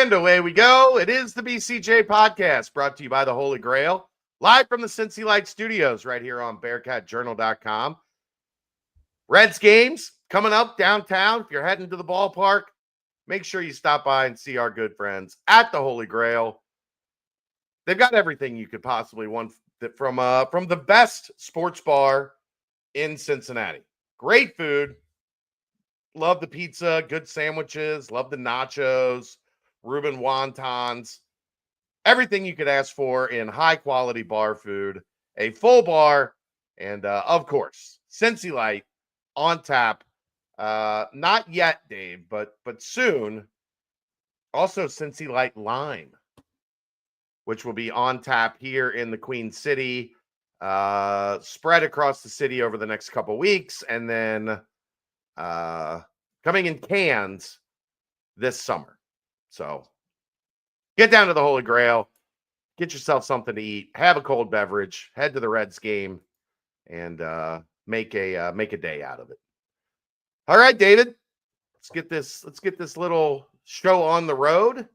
And away we go. It is the BCJ Podcast, brought to you by the Holy Grail, live from the Cincy Light Studios right here on BearcatJournal.com. Reds games coming up downtown. If you're heading to the ballpark, make sure you stop by and see our good friends at the Holy Grail. They've got everything you could possibly want from the best sports bar in Cincinnati. Great food. Love the pizza, good sandwiches, love the nachos, Reuben wontons, everything you could ask for in high-quality bar food, a full bar, and, of course, Cincy Light on tap. Not yet, Dave, but soon. Also, Cincy Light Lime, which will be on tap here in the Queen City, spread across the city over the next couple weeks, and then coming in cans this summer. So get down to the Holy Grail, get yourself something to eat, have a cold beverage, head to the Reds game, and make a day out of it. All right, David, let's get this little show on the road,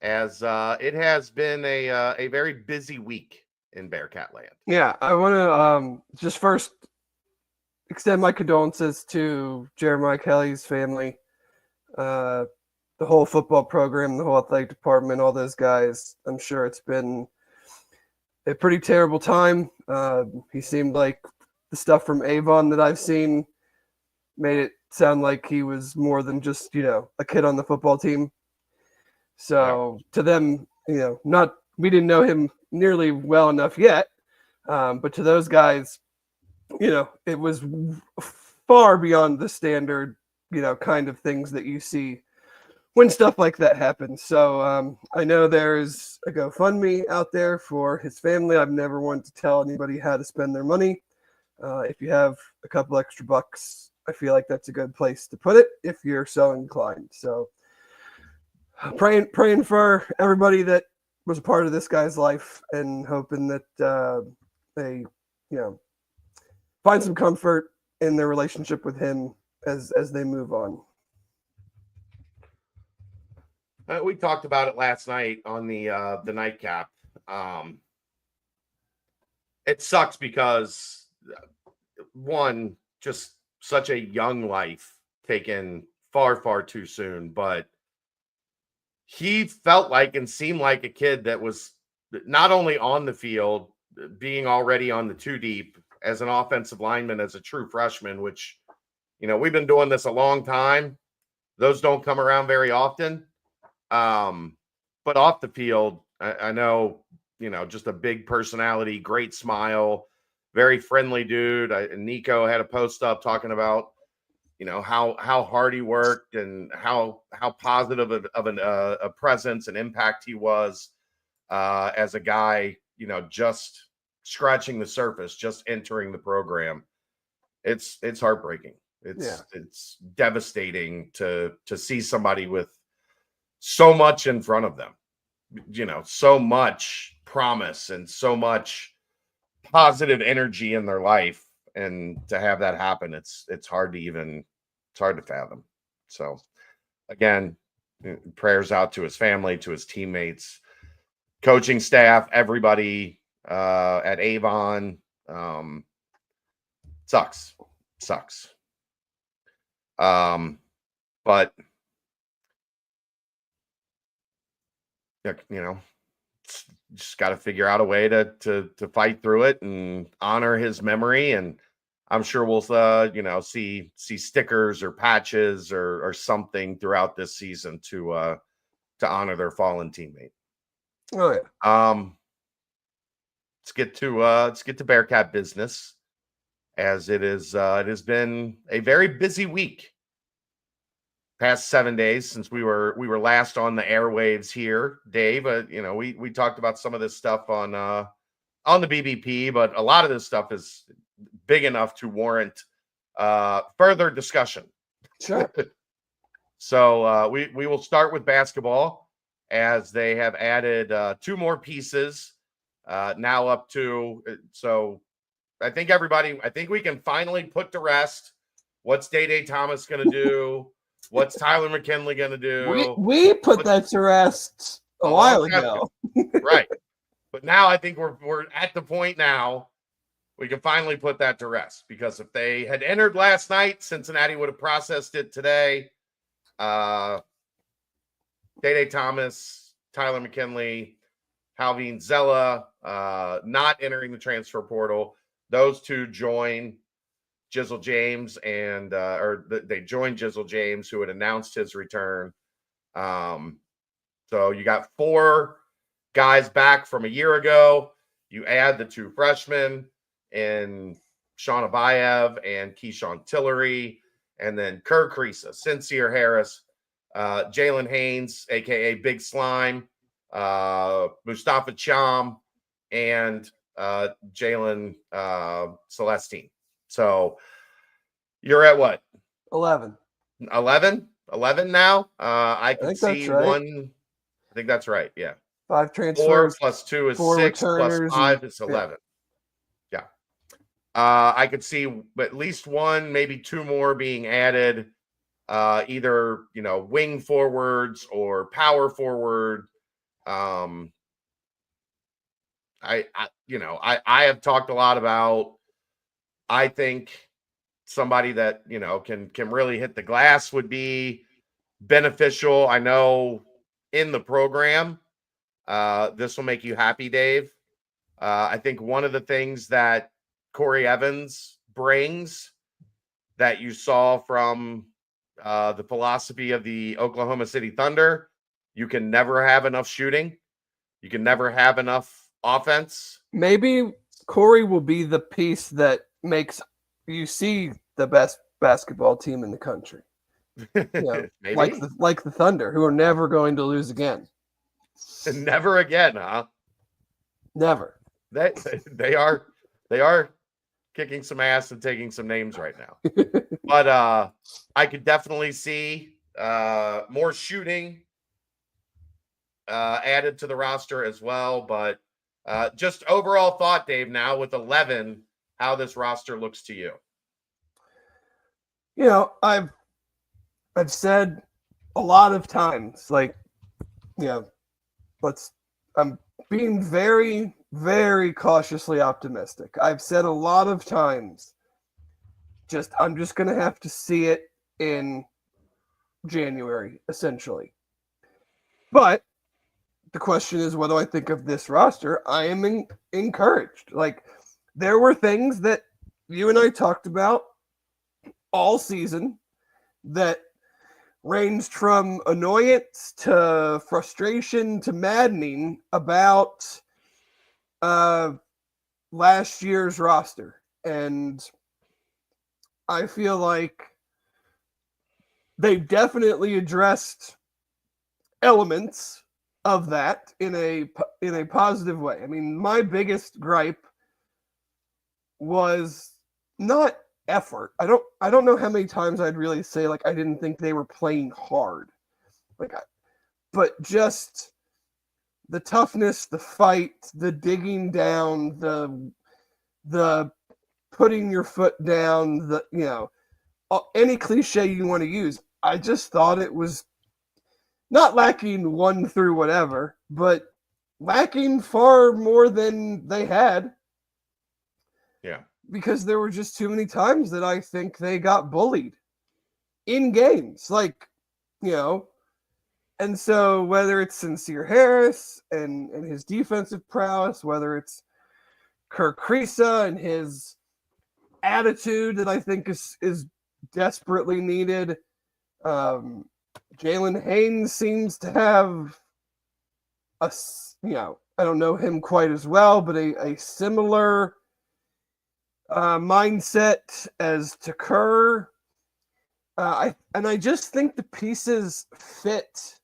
as it has been a very busy week in Bearcat land. Yeah, I want to just first extend my condolences to Jeremiah Kelly's family, the whole football program, the whole athletic department, all those guys. I'm sure it's been a pretty terrible time. He seemed like the stuff from Avon that I've seen made it sound like he was more than just, a kid on the football team. So To them, we didn't know him nearly well enough yet. But to those guys, it was far beyond the standard, kind of things that you see when stuff like that happens. So I know there's a GoFundMe out there for his family. I've never wanted to tell anybody how to spend their money. If you have a couple extra bucks, I feel like that's a good place to put it if you're so inclined. So praying for everybody that was a part of this guy's life, and hoping that they, find some comfort in their relationship with him as they move on. We talked about it last night on the nightcap. It sucks because, one, just such a young life taken far, far too soon. But he felt like and seemed like a kid that was not only on the field, being already on the two deep as an offensive lineman, as a true freshman, which, we've been doing this a long time. Those don't come around very often. But off the field, I know, just a big personality, great smile, very friendly dude. Nico had a post up talking about, how hard he worked and how positive of a presence and impact he was as a guy, just scratching the surface, just entering the program. It's heartbreaking. It's devastating to see somebody with so much in front of them, so much promise and so much positive energy in their life. And to have that happen, it's hard to fathom. So again, prayers out to his family, to his teammates, coaching staff, everybody at Avon. Sucks. But just got to figure out a way to fight through it and honor his memory. And I'm sure we'll see stickers or patches or something throughout this season to honor their fallen teammate. Oh yeah. Let's get to Bearcat business, as it has been a very busy week. Past 7 days since we were last on the airwaves here, Dave. We talked about some of this stuff on the BBP, but a lot of this stuff is big enough to warrant further discussion. Sure. So we will start with basketball, as they have added 2 more pieces now up to. So I think we can finally put to rest what's Day Thomas going to do. What's Tyler McKinley going to do? We put that to rest a while ago. Right. But now I think we're at the point now we can finally put that to rest, because if they had entered last night, Cincinnati would have processed it today. Day Thomas, Tyler McKinley, Halvin Zella, not entering the transfer portal. Those two join Jizzle James, and they joined Jizzle James, who had announced his return. So you got 4 guys back from a year ago. You add the 2 freshmen in Sean Abayev and Keyshawn Tillery, and then Kerr Creasa, Sincere Harris, Jalen Haynes, a.k.a. Big Slime, Mustafa Cham, and Jalen Celestine. So you're at what? 11 now. I can see right. one. I think that's right. Yeah. 5 transfers. 4 plus 2 is 6 returners, plus 5 is 11. Yeah. I could see at least 1, maybe 2 more being added. Either, wing forwards or power forward. I have talked a lot about, I think somebody that, can really hit the glass would be beneficial. I know in the program, this will make you happy, Dave. I think one of the things that Corey Evans brings that you saw from the philosophy of the Oklahoma City Thunder, you can never have enough shooting. You can never have enough offense. Maybe Corey will be the piece that makes you see the best basketball team in the country. Maybe. Like the Thunder, who are never going to lose again. Never again, huh? Never. They are kicking some ass and taking some names right now. But I could definitely see more shooting added to the roster as well. But just overall thought, Dave, now with 11, how this roster looks to you. I've said a lot of times, I'm being very, very cautiously optimistic. I've said a lot of times, I'm just going to have to see it in January, essentially. But the question is, what do I think of this roster? I am encouraged. There were things that you and I talked about all season that ranged from annoyance to frustration to maddening about last year's roster. And I feel like they definitely addressed elements of that in a positive way. I mean, my biggest gripe was not effort. I don't know how many times I'd really say I didn't think they were playing hard. But just the toughness, the fight, the digging down, the putting your foot down, any cliche you want to use. I just thought it was not lacking 1 through whatever, but lacking far more than they had. Yeah. Because there were just too many times that I think they got bullied in games. And so whether it's Sincere Harris and his defensive prowess, whether it's Kerr Creasa and his attitude that I think is desperately needed. Jalen Haynes seems to have I don't know him quite as well, but a similar mindset as to Kerr. I just think the pieces fit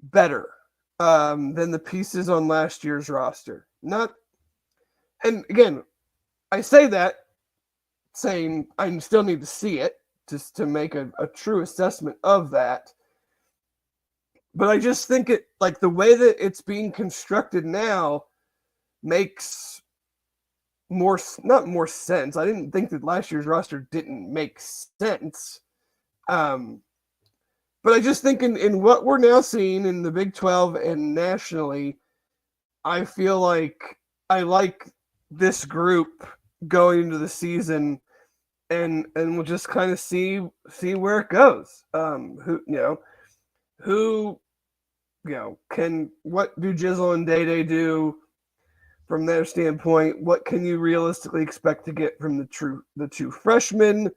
better than the pieces on last year's roster. And again, I say that saying I still need to see it just to make a true assessment of that. But I just think it, the way that it's being constructed now makes not more sense. I didn't think that last year's roster didn't make sense. But I just think in what we're now seeing in the Big 12 and nationally, I feel like I like this group going into the season, and we'll just kind of see where it goes. Who can, what do Jizzle and Day do from their standpoint? What can you realistically expect to get from the two freshmen?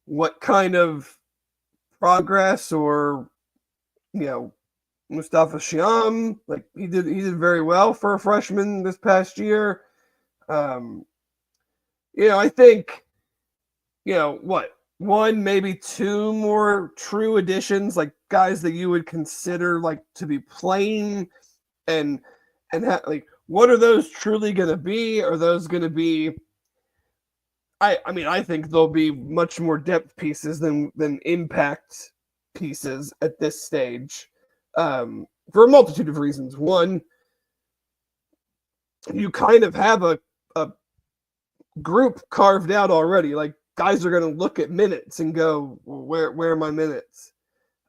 What kind of progress, or Mustafa Shyam, like he did very well for a freshman this past year. I think one, maybe two more true additions, like guys that you would consider like to be playing, and like what are those truly going to be? Are those going to be? I think they'll be much more depth pieces than impact pieces at this stage, for a multitude of reasons. One, you kind of have a group carved out already. Like guys are going to look at minutes and go, where are my minutes?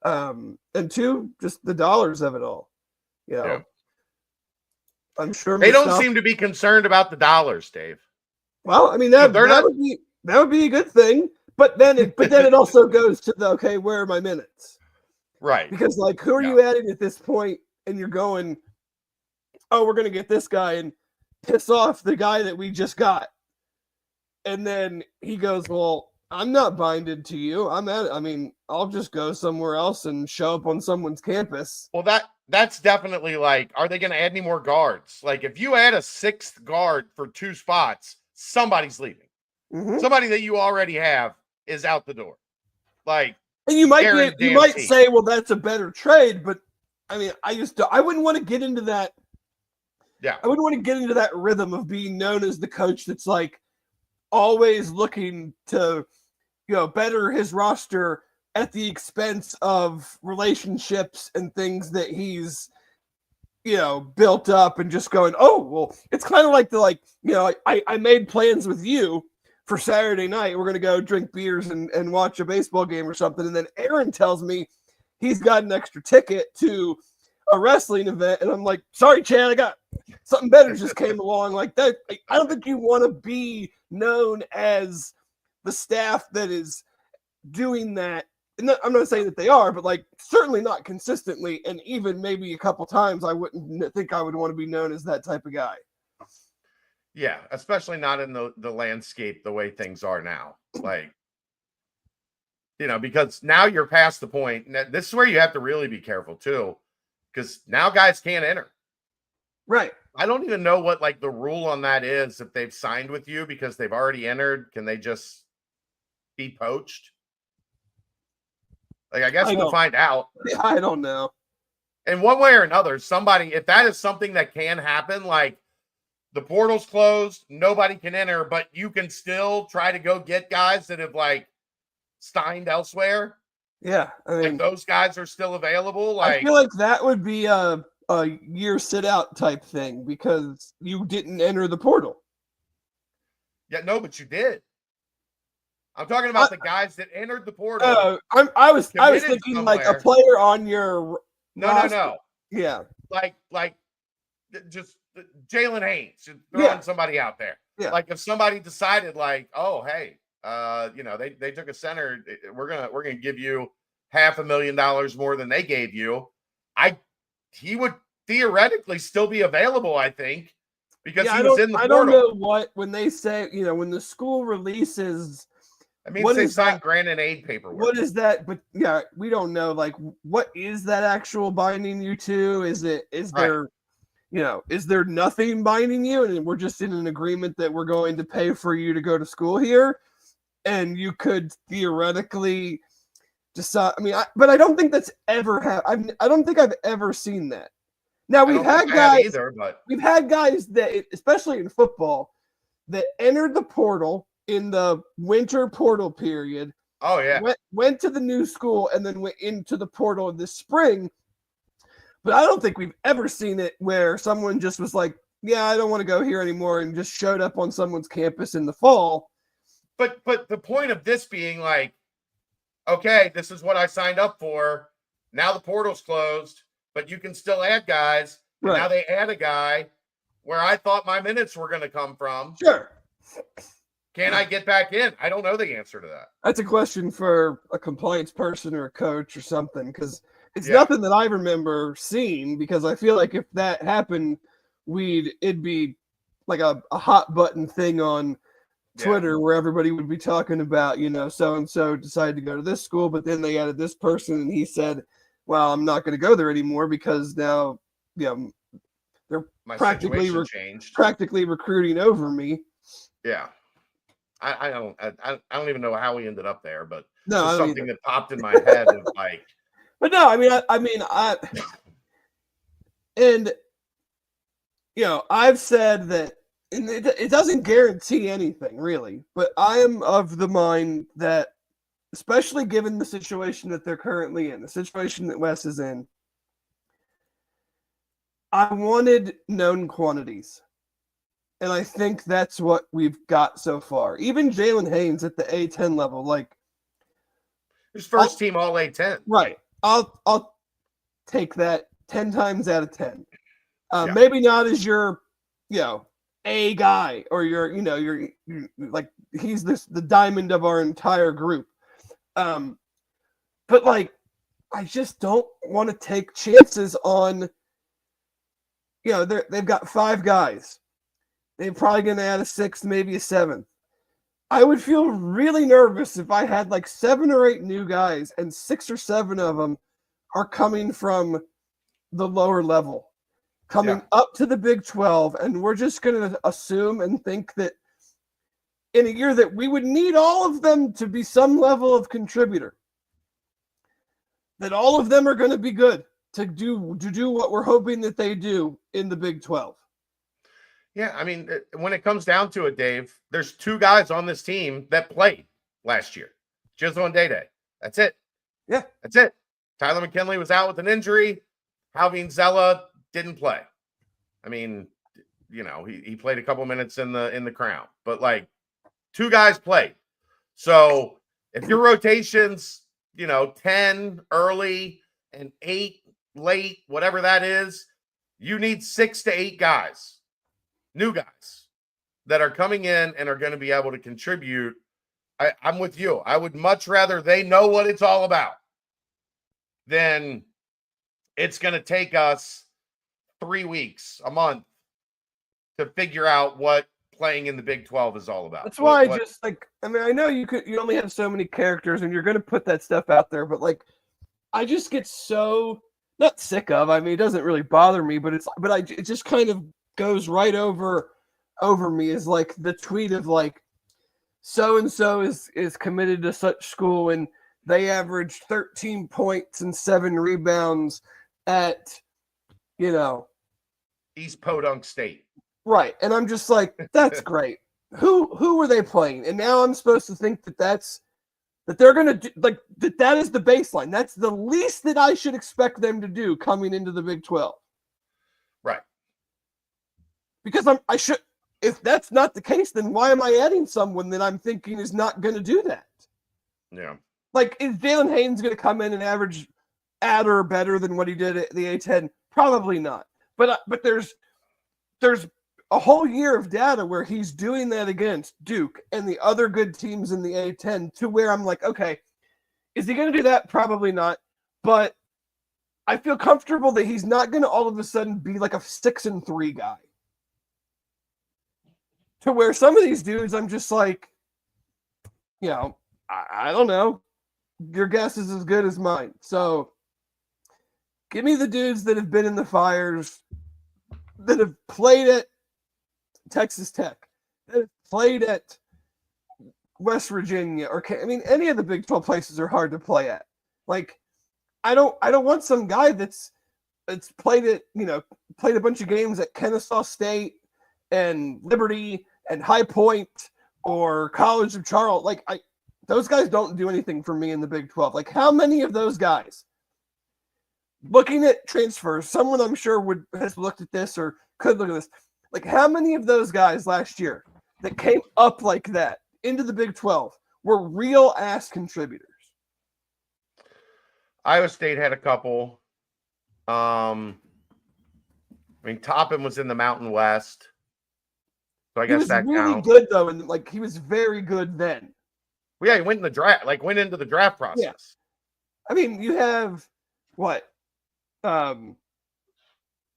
And two, just the dollars of it all. Yeah. I'm sure they don't seem to be concerned about the dollars, Dave. Well, I mean that would be a good thing, but then it also goes to the, okay, where are my minutes? Right. Because like, who are you adding at this point? And you're going, oh, we're going to get this guy and piss off the guy that we just got. And then he goes, well, I'm not binded to you. I'll just go somewhere else and show up on someone's campus. Well, that's definitely like, are they going to add any more guards? Like if you add a sixth guard for two spots, somebody's leaving. Mm-hmm. Somebody that you already have is out the door. Like, and you might say, well, that's a better trade, but I mean, I wouldn't want to get into that. Yeah. I wouldn't want to get into that rhythm of being known as the coach that's like always looking to, better his roster at the expense of relationships and things that he's, built up, and just going, oh, well, it's kind of like I made plans with you for Saturday night. We're going to go drink beers and watch a baseball game or something. And then Aaron tells me he's got an extra ticket to a wrestling event. And I'm like, sorry, Chad, I got something better just came along like that. I don't think you want to be known as the staff that is doing that. I'm not saying that they are, but like certainly not consistently. And even maybe a couple times, I wouldn't think I would want to be known as that type of guy. Yeah, especially not in the landscape the way things are now. Like, because now you're past the point. This is where you have to really be careful too, because now guys can't enter. Right. I don't even know what like the rule on that is. If they've signed with you because they've already entered, can they just be poached? Like, I guess we'll find out. I don't know. In one way or another, somebody, if that is something that can happen, like, the portal's closed, nobody can enter, but you can still try to go get guys that have like signed elsewhere. Yeah, I mean, like those guys are still available. Like, I feel like that would be a year sit out type thing because you didn't enter the portal. Yeah, no, but you did. I'm talking about the guys that entered the portal. I was thinking somewhere. Like a player on your no. Yeah, like just Jalen Haynes, throwing somebody out there. Yeah. Like if somebody decided like, oh, hey, they took a center, we're gonna give you $500,000 more than they gave you. He would theoretically still be available, I think, because he was in the portal. I don't know what, when they say, when the school releases, I mean, they signed grant and aid paperwork. What is that? But yeah, we don't know. Like, what is that actual binding you to? Is there nothing binding you, and we're just in an agreement that we're going to pay for you to go to school here, and you could theoretically decide. I mean, but I don't think that's ever happened. I don't think I've ever seen that. Now we've had guys that, especially in football, that entered the portal in the winter portal period. Oh yeah, went to the new school and then went into the portal this spring. But I don't think we've ever seen it where someone just was like, yeah, I don't want to go here anymore, and just showed up on someone's campus in the fall. But the point of this being like, okay, this is what I signed up for. Now the portal's closed, but you can still add guys. And Right. now they add a guy where I thought my minutes were going to come from. Sure. Can I get back in? I don't know the answer to that. That's a question for a compliance person or a coach or something, because it's nothing that I remember seeing, because I feel like if that happened, it'd be like a hot button thing on Twitter where everybody would be talking about, so-and-so decided to go to this school, but then they added this person and he said, well, I'm not going to go there anymore because now, they're practically recruiting over me. Yeah. I don't even know how we ended up there, but no, it's something that popped in my head of like. But no, I've said that, and it doesn't guarantee anything really, but I am of the mind that, especially given the situation that they're currently in, the situation that Wes is in, I wanted known quantities. And I think that's what we've got so far. Even Jalen Haynes at the A10 level, like his first team all A10. Right. I'll take that 10 times out of 10. Maybe not as your, A guy, or you're like, he's the diamond of our entire group. But like, I just don't want to take chances on, they've got 5 guys. They're probably going to add a 6th, maybe a 7th. I would feel really nervous if I had like 7 or 8 new guys and 6 or 7 of them are coming from the lower level, coming up to the Big 12. And we're just going to assume and think that in a year that we would need all of them to be some level of contributor, that all of them are going to be good to do what we're hoping that they do in the Big 12. Yeah, I mean, when it comes down to it, Dave, there's 2 guys on this team that played last year. Jizzle and Day-Day. That's it. Yeah. That's it. Tyler McKinley was out with an injury. Halvin Zella didn't play. I mean, he played a couple minutes in the Crown. But, like, 2 guys played. So, if your rotation's, 10 early and 8 late, whatever that is, you need 6 to 8 guys. New guys that are coming in and are going to be able to contribute. I'm with you. I would much rather they know what it's all about than it's going to take us 3 weeks, a month to figure out what playing in the Big 12 is all about. That's why I know you only have so many characters and you're going to put that stuff out there, but like, I just get so not sick of, it doesn't really bother me, but it just kind of goes right over me, is like the tweet of like, so-and-so is committed to such school and they averaged 13 points and 7 rebounds at, East Podunk State. Right. And I'm just like, that's great. Who were they playing? And now I'm supposed to think that they're going to do, like, that is the baseline. That's the least that I should expect them to do coming into the Big 12. Right. Because if that's not the case, then why am I adding someone that I'm thinking is not going to do that? Yeah. Like, is Jalen Haynes going to come in and average at or better than what he did at the A10? Probably not. But there's a whole year of data where he's doing that against Duke and the other good teams in the A10, to where I'm like, okay, is he going to do that? Probably not. But I feel comfortable that he's not going to all of a sudden be like a 6-3 guy. To where some of these dudes, I'm just like, I don't know. Your guess is as good as mine. So give me the dudes that have been in the fires, that have played at Texas Tech, that have played at West Virginia, or any of the Big 12 places are hard to play at. Like, I don't want some guy that's played a bunch of games at Kennesaw State and Liberty and High Point or College of Charlotte. Like, those guys don't do anything for me in the Big 12. Like, how many of those guys, looking at transfers, someone I'm sure has looked at this or could look at this, like, how many of those guys last year that came up like that into the Big 12 were real ass contributors? Iowa State had a couple. I mean, Toppin was in the Mountain West, so I He guess was that really counts. good though, and like he was very good then. Well, yeah, he went in the draft, went into the draft process. Yeah. I mean, you have what? The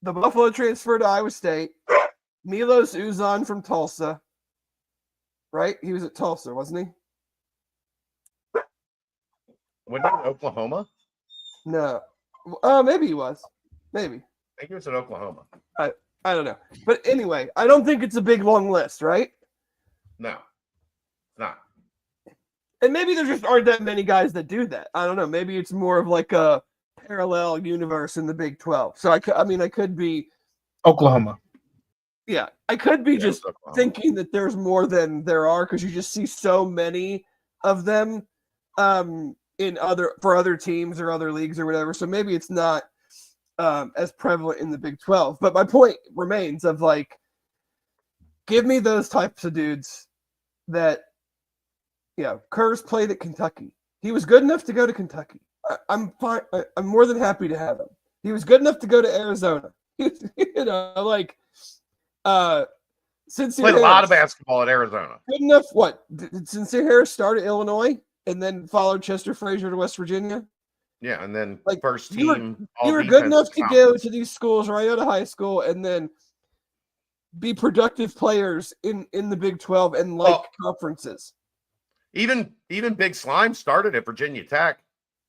Buffalo transfer to Iowa State. Milos Uzan from Tulsa. Right? He was at Tulsa, wasn't he? Went to Oklahoma? No. Maybe he was. Maybe. I think he was at Oklahoma. I don't know. But anyway, I don't think it's a big long list, right? No. Not. And maybe there just aren't that many guys that do that. I don't know. Maybe it's more of like a parallel universe in the Big 12. So I could be Oklahoma. Yeah, I could be just Oklahoma. thinking that there's more than there are because you just see so many of them for other teams or other leagues or whatever. So maybe it's not as prevalent in the Big 12. But my point remains of like, give me those types of dudes that, Kerr's played at Kentucky. He was good enough to go to Kentucky. I'm fine. I'm more than happy to have him. He was good enough to go to Arizona. Sincere Played a lot of Harris, basketball at Arizona. good enough. What did Sincere Harris start at Illinois and then followed Chester Frazier to West Virginia? Yeah, and then Like, first you were- team. You were good enough to go to these schools right out of high school and then be productive players in the Big 12 and conferences. Even Big Slime started at Virginia Tech.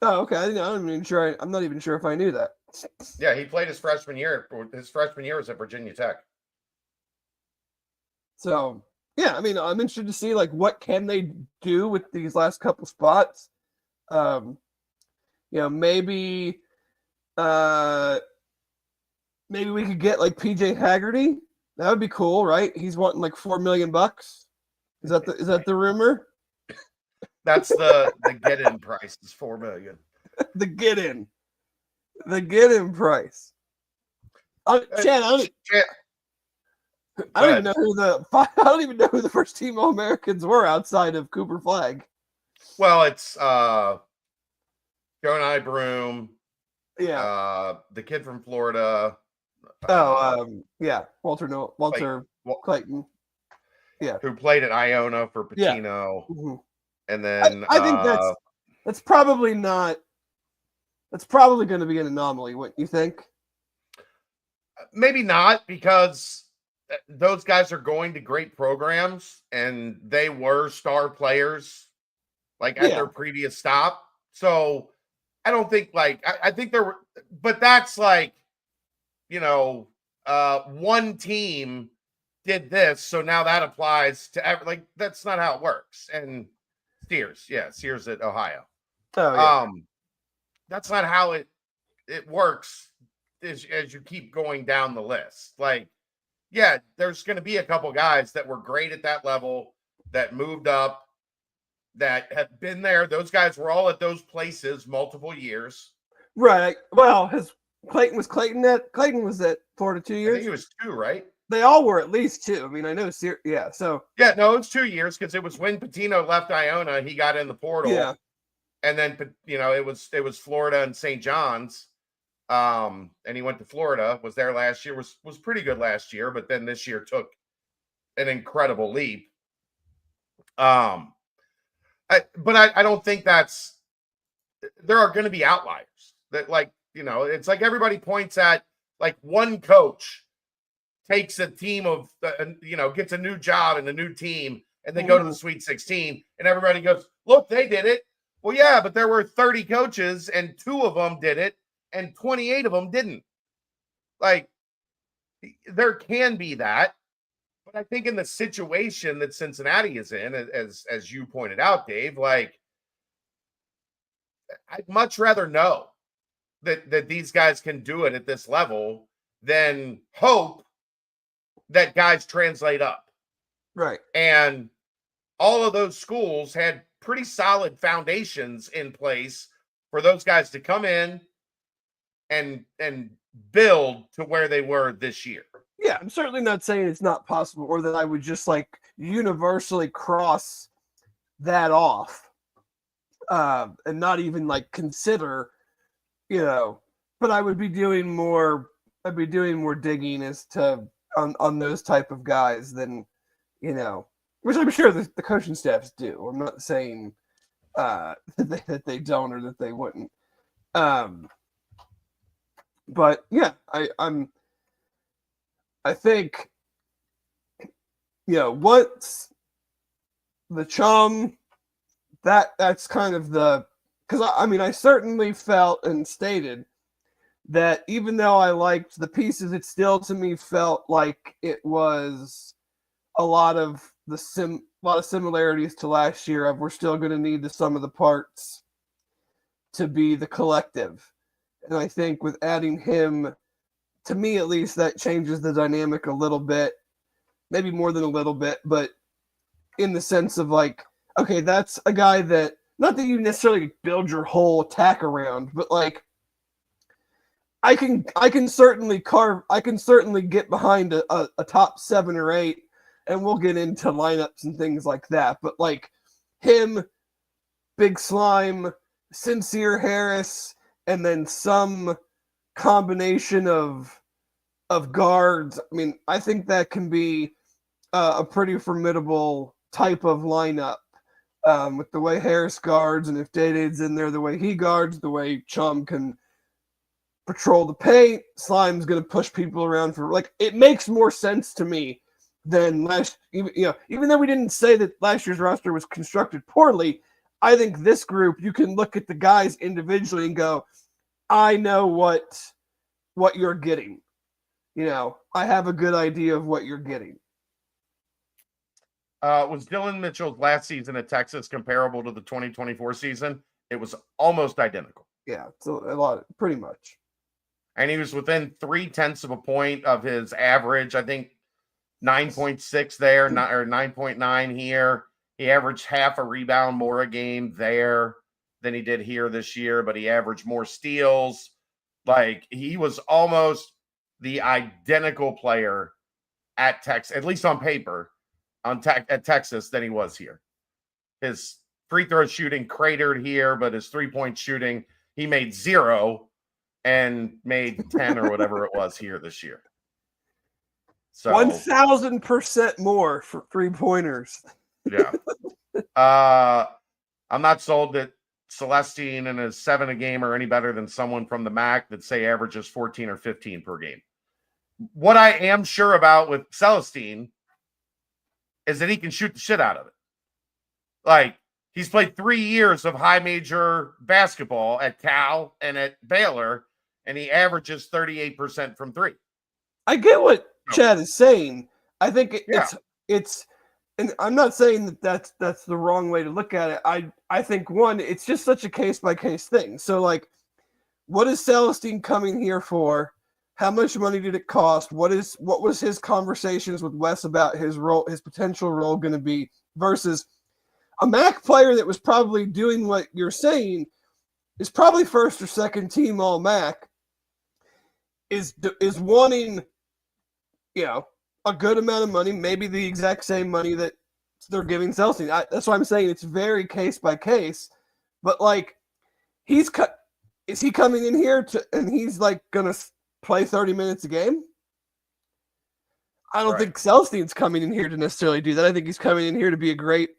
Oh, okay. I'm not even sure if I knew that. Yeah, he played his freshman year. His freshman year was at Virginia Tech. So yeah, I mean, I'm interested to see like what can they do with these last couple spots. Maybe we could get like PJ Haggerty. That would be cool, right? He's wanting like $4 million. Is that the rumor? That's the get in price is $4 million. The get in price. Chad, I don't even know who the first team All-Americans were outside of Cooper Flagg. Well, it's Jonai Broom. Yeah. The kid from Florida. Walter Clayton. Yeah. Who played at Iona for Patino. Yeah. Mm-hmm. And then I think that's probably not. That's probably going to be an anomaly. What you think? Maybe not, because those guys are going to great programs and they were star players at their previous stop. So I don't think I think there were, but that's one team did this. So now that applies to that's not how it works. And Sears at Ohio. Oh, yeah. That's not how it works as you keep going down the list. There's going to be a couple guys that were great at that level that moved up, that have been there. Those guys were all at those places multiple years. Right. Well, Clayton was at Florida 2 years. I think he was 2, right? They all were at least 2. I mean, I know. So yeah, no, it's 2 years because it was when Patino left Iona, he got in the portal. Yeah. And then it was Florida and St. John's. And he went to Florida, was there last year, was pretty good last year, but then this year took an incredible leap. I don't think there are going to be outliers that it's like everybody points at one coach takes a team of, gets a new job and a new team and they go to the Sweet 16 and everybody goes, look, they did it. Well, yeah, but there were 30 coaches and 2 of them did it and 28 of them didn't. There can be that. But I think in the situation that Cincinnati is in, as you pointed out, Dave, I'd much rather know that these guys can do it at this level than hope that guys translate up. Right. And all of those schools had pretty solid foundations in place for those guys to come in and build to where they were this year. Yeah, I'm certainly not saying it's not possible or that I would just universally cross that off and not even consider but I would be doing more. I'd be doing more digging as to on those type of guys than, which I'm sure the coaching staffs do. I'm not saying that they don't or that they wouldn't. But yeah, I think, once the Chum, that's kind of because I certainly felt and stated that even though I liked the pieces, it still to me felt like it was a lot of similarities to last year of we're still going to need the sum of the parts to be the collective. And I think with adding him, to me at least, that changes the dynamic a little bit, maybe more than a little bit, but in the sense of like, okay, that's a guy that, not that you necessarily build your whole attack around, but like, I can certainly get behind a top 7 or 8, and we'll get into lineups and things like that. But like him, Big Slime, Sincere Harris, and then some combination of guards. I mean, I think that can be a pretty formidable type of lineup with the way Harris guards, and if Day-Day's in there, the way he guards, the way Chum can patrol the paint. Slime's going to push people around it makes more sense to me than even though we didn't say that last year's roster was constructed poorly, I think this group, you can look at the guys individually and go, I know what you're getting. I have a good idea of what you're getting. Was Dylan Mitchell's last season at Texas comparable to the 2024 season? It was almost identical. Yeah, it's a lot, pretty much. And he was within 0.3 of a point of his average. I think 9.6 there, or 9.9 here. He averaged half a rebound more a game there than he did here this year, but he averaged more steals. Like, he was almost the identical player at Texas, at least on paper, at Texas, than he was here. His free throw shooting cratered here, but his 3-point shooting, he made 0 and made 10 or whatever it was here this year. So 1,000% more for 3-pointers. Yeah. I'm not sold that Celestine and his 7 a game are any better than someone from the MAC that say averages 14 or 15 per game. What I am sure about with Celestine is that he can shoot the shit out of it. Like, he's played 3 years of high major basketball at Cal and at Baylor, and he averages 38% from 3. I get what Chad is saying. I think it's, and I'm not saying that's the wrong way to look at it. I think, one, it's just such a case-by-case thing. So, like, what is Celestine coming here for? How much money did it cost? What was his conversations with Wes about his role, his potential role going to be, versus a MAC player that was probably doing what you're saying, is probably first or second team all MAC, is wanting, a good amount of money, maybe the exact same money that they're giving Celestine. That's why I'm saying it's very case by case. But like, is he coming in here and he's like gonna play 30 minutes a game? I don't think Celestine's coming in here to necessarily do that. I think he's coming in here to be a great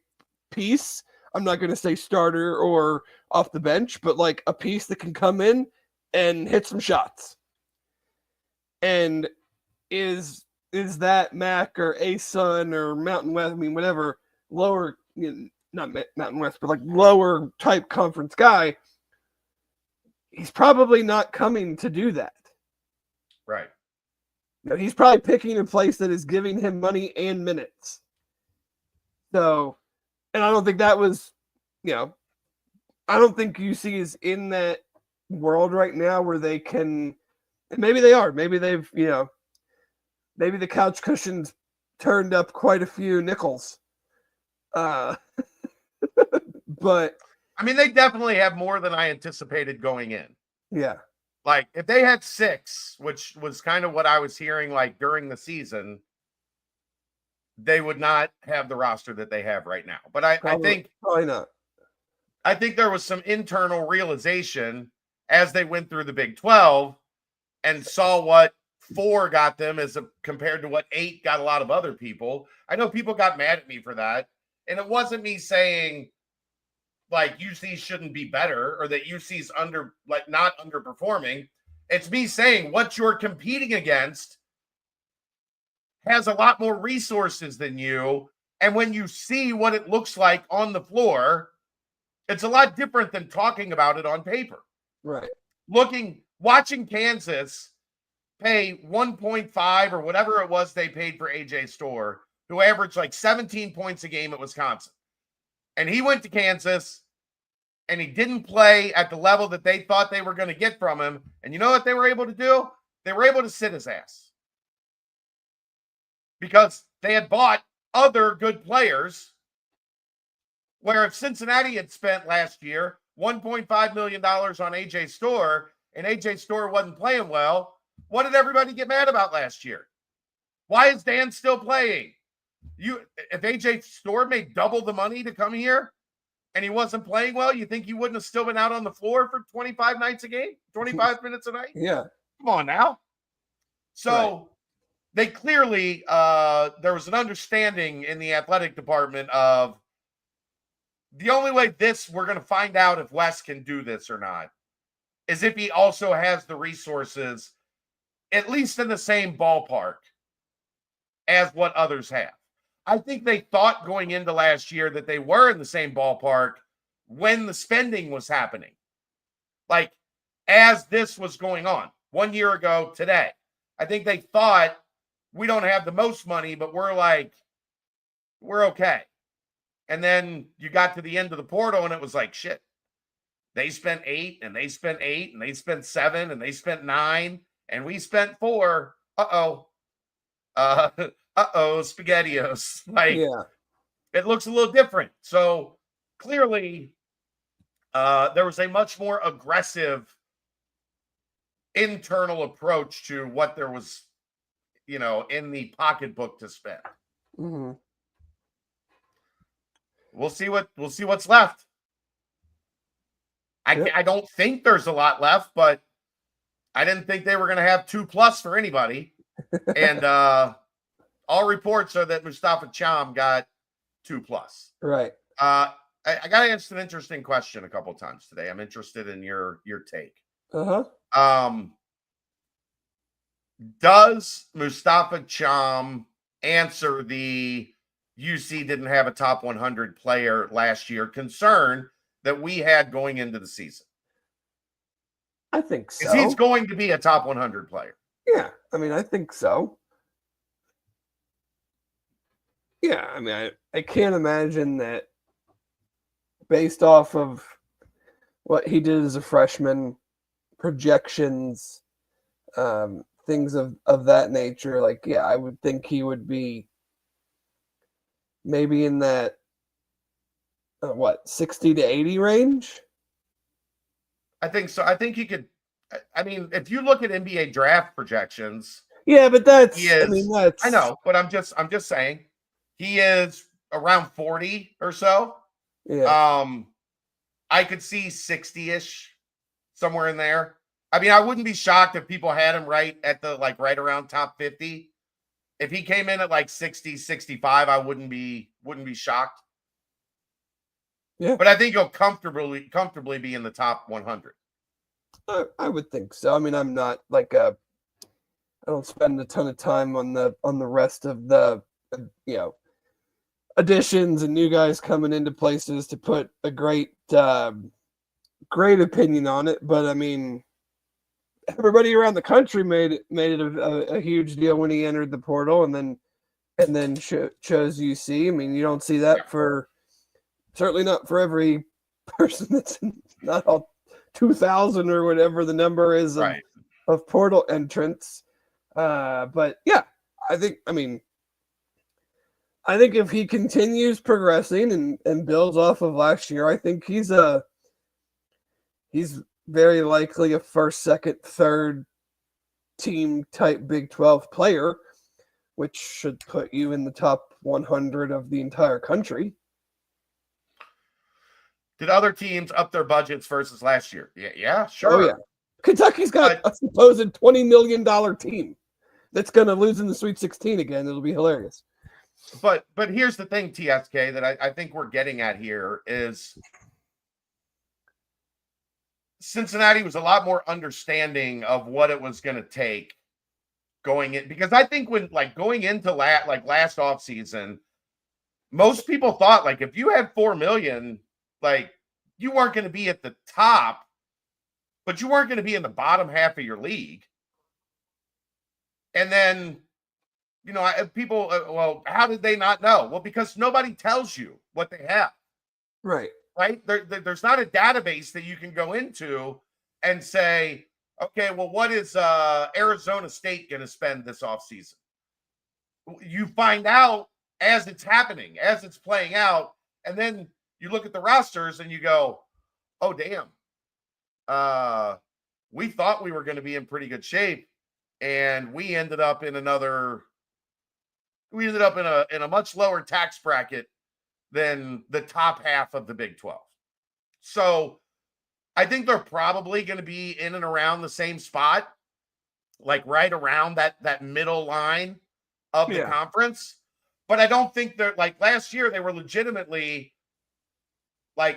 piece. I'm not going to say starter or off the bench, but like a piece that can come in and hit some shots. And is that MAC or ASUN or Mountain West, whatever, lower, not Mountain West, but like lower type conference guy, he's probably not coming to do that. Right. He's probably picking a place that is giving him money and minutes. So, and I don't think that was, I don't think UC is in that world right now where they can, and maybe they are, maybe they've, maybe the couch cushions turned up quite a few nickels. But I mean, they definitely have more than I anticipated going in. Yeah. Like, if they had 6, which was kind of what I was hearing, like, during the season, they would not have the roster that they have right now. But I think probably not. I think there was some internal realization as they went through the Big 12 and saw what 4 got them compared to what 8 got a lot of other people. I know people got mad at me for that. And it wasn't me saying like UC shouldn't be better or that UC's not underperforming. It's me saying what you're competing against has a lot more resources than you. And when you see what it looks like on the floor, it's a lot different than talking about it on paper. Right. Watching Kansas pay 1.5 or whatever it was they paid for AJ Storr, who averaged like 17 points a game at Wisconsin. And he went to Kansas and he didn't play at the level that they thought they were going to get from him. And you know what they were able to do? They were able to sit his ass. Because they had bought other good players. Where if Cincinnati had spent last year $1.5 million on AJ Storr and AJ Storr wasn't playing well, what did everybody get mad about last year? Why is Dan still playing? If AJ Storr made double the money to come here and he wasn't playing well, you think he wouldn't have still been out on the floor for 25 nights a game, 25 minutes a night? Yeah. Come on now. So they clearly, there was an understanding in the athletic department of the only way we're going to find out if Wes can do this or not is if he also has the resources, at least in the same ballpark as what others have. I think they thought going into last year that they were in the same ballpark when the spending was happening. Like, as this was going on 1 year ago today, I think they thought we don't have the most money, but we're okay. And then you got to the end of the portal and it was like, shit, they spent 8 and they spent 8 and they spent 7 and they spent 9 and we spent 4. SpaghettiOs. It looks a little different. So clearly there was a much more aggressive internal approach to what there was, in the pocketbook to spend. Mm-hmm. We'll see what's left. I don't think there's a lot left, but I didn't think they were going to have 2+ for anybody. And all reports are that Mustafa Cham got 2+. Right. I got asked an interesting question a couple times today. I'm interested in your take. Uh-huh. Does Mustafa Cham answer the UC didn't have a top 100 player last year concern that we had going into the season? I think so. He's going to be a top 100 player. Yeah, I think so. Yeah, I can't imagine that based off of what he did as a freshman, projections, things of that nature, I would think he would be maybe in that 60 to 80 range. I think so. I think he could. If you look at NBA draft projections, yeah, but that's I know, but I'm just saying he is around 40 or so. Yeah. I could see 60-ish somewhere in there. I wouldn't be shocked if people had him right at the right around top 50. If he came in at 60, 65, I wouldn't be shocked. Yeah. But I think he'll comfortably be in the top 100. I would think so. I'm not I don't spend a ton of time on the rest of the additions and new guys coming into places to put a great opinion on it. But everybody around the country made it a huge deal when he entered the portal and then chose UC. You don't see that certainly not for every person that's not all 2,000 or whatever the number is of portal entrants. But yeah, I think if he continues progressing and builds off of last year, I think he's very likely a first, second, third team type Big 12 player, which should put you in the top 100 of the entire country. Did other teams up their budgets versus last year? Yeah, sure. Oh, yeah. Kentucky's got a supposed $20 million team that's going to lose in the Sweet 16 again. It'll be hilarious. But here's the thing, TSK, that I think we're getting at here is Cincinnati was a lot more understanding of what it was going to take going in, because I think when going into last offseason, most people thought if you had $4 million, you weren't going to be at the top, but you weren't going to be in the bottom half of your league. And then, people, well, how did they not know? Well, because nobody tells you what they have. Right. Right? There's not a database that you can go into and say, okay, well, what is Arizona State going to spend this offseason? You find out as it's happening, as it's playing out, and then you look at the rosters and you go, oh, damn. We thought we were going to be in pretty good shape, and we ended up in a much lower tax bracket than the top half of the Big 12. So I think they're probably going to be in and around the same spot, right around that middle line of the conference. But I don't think they're last year, they were legitimately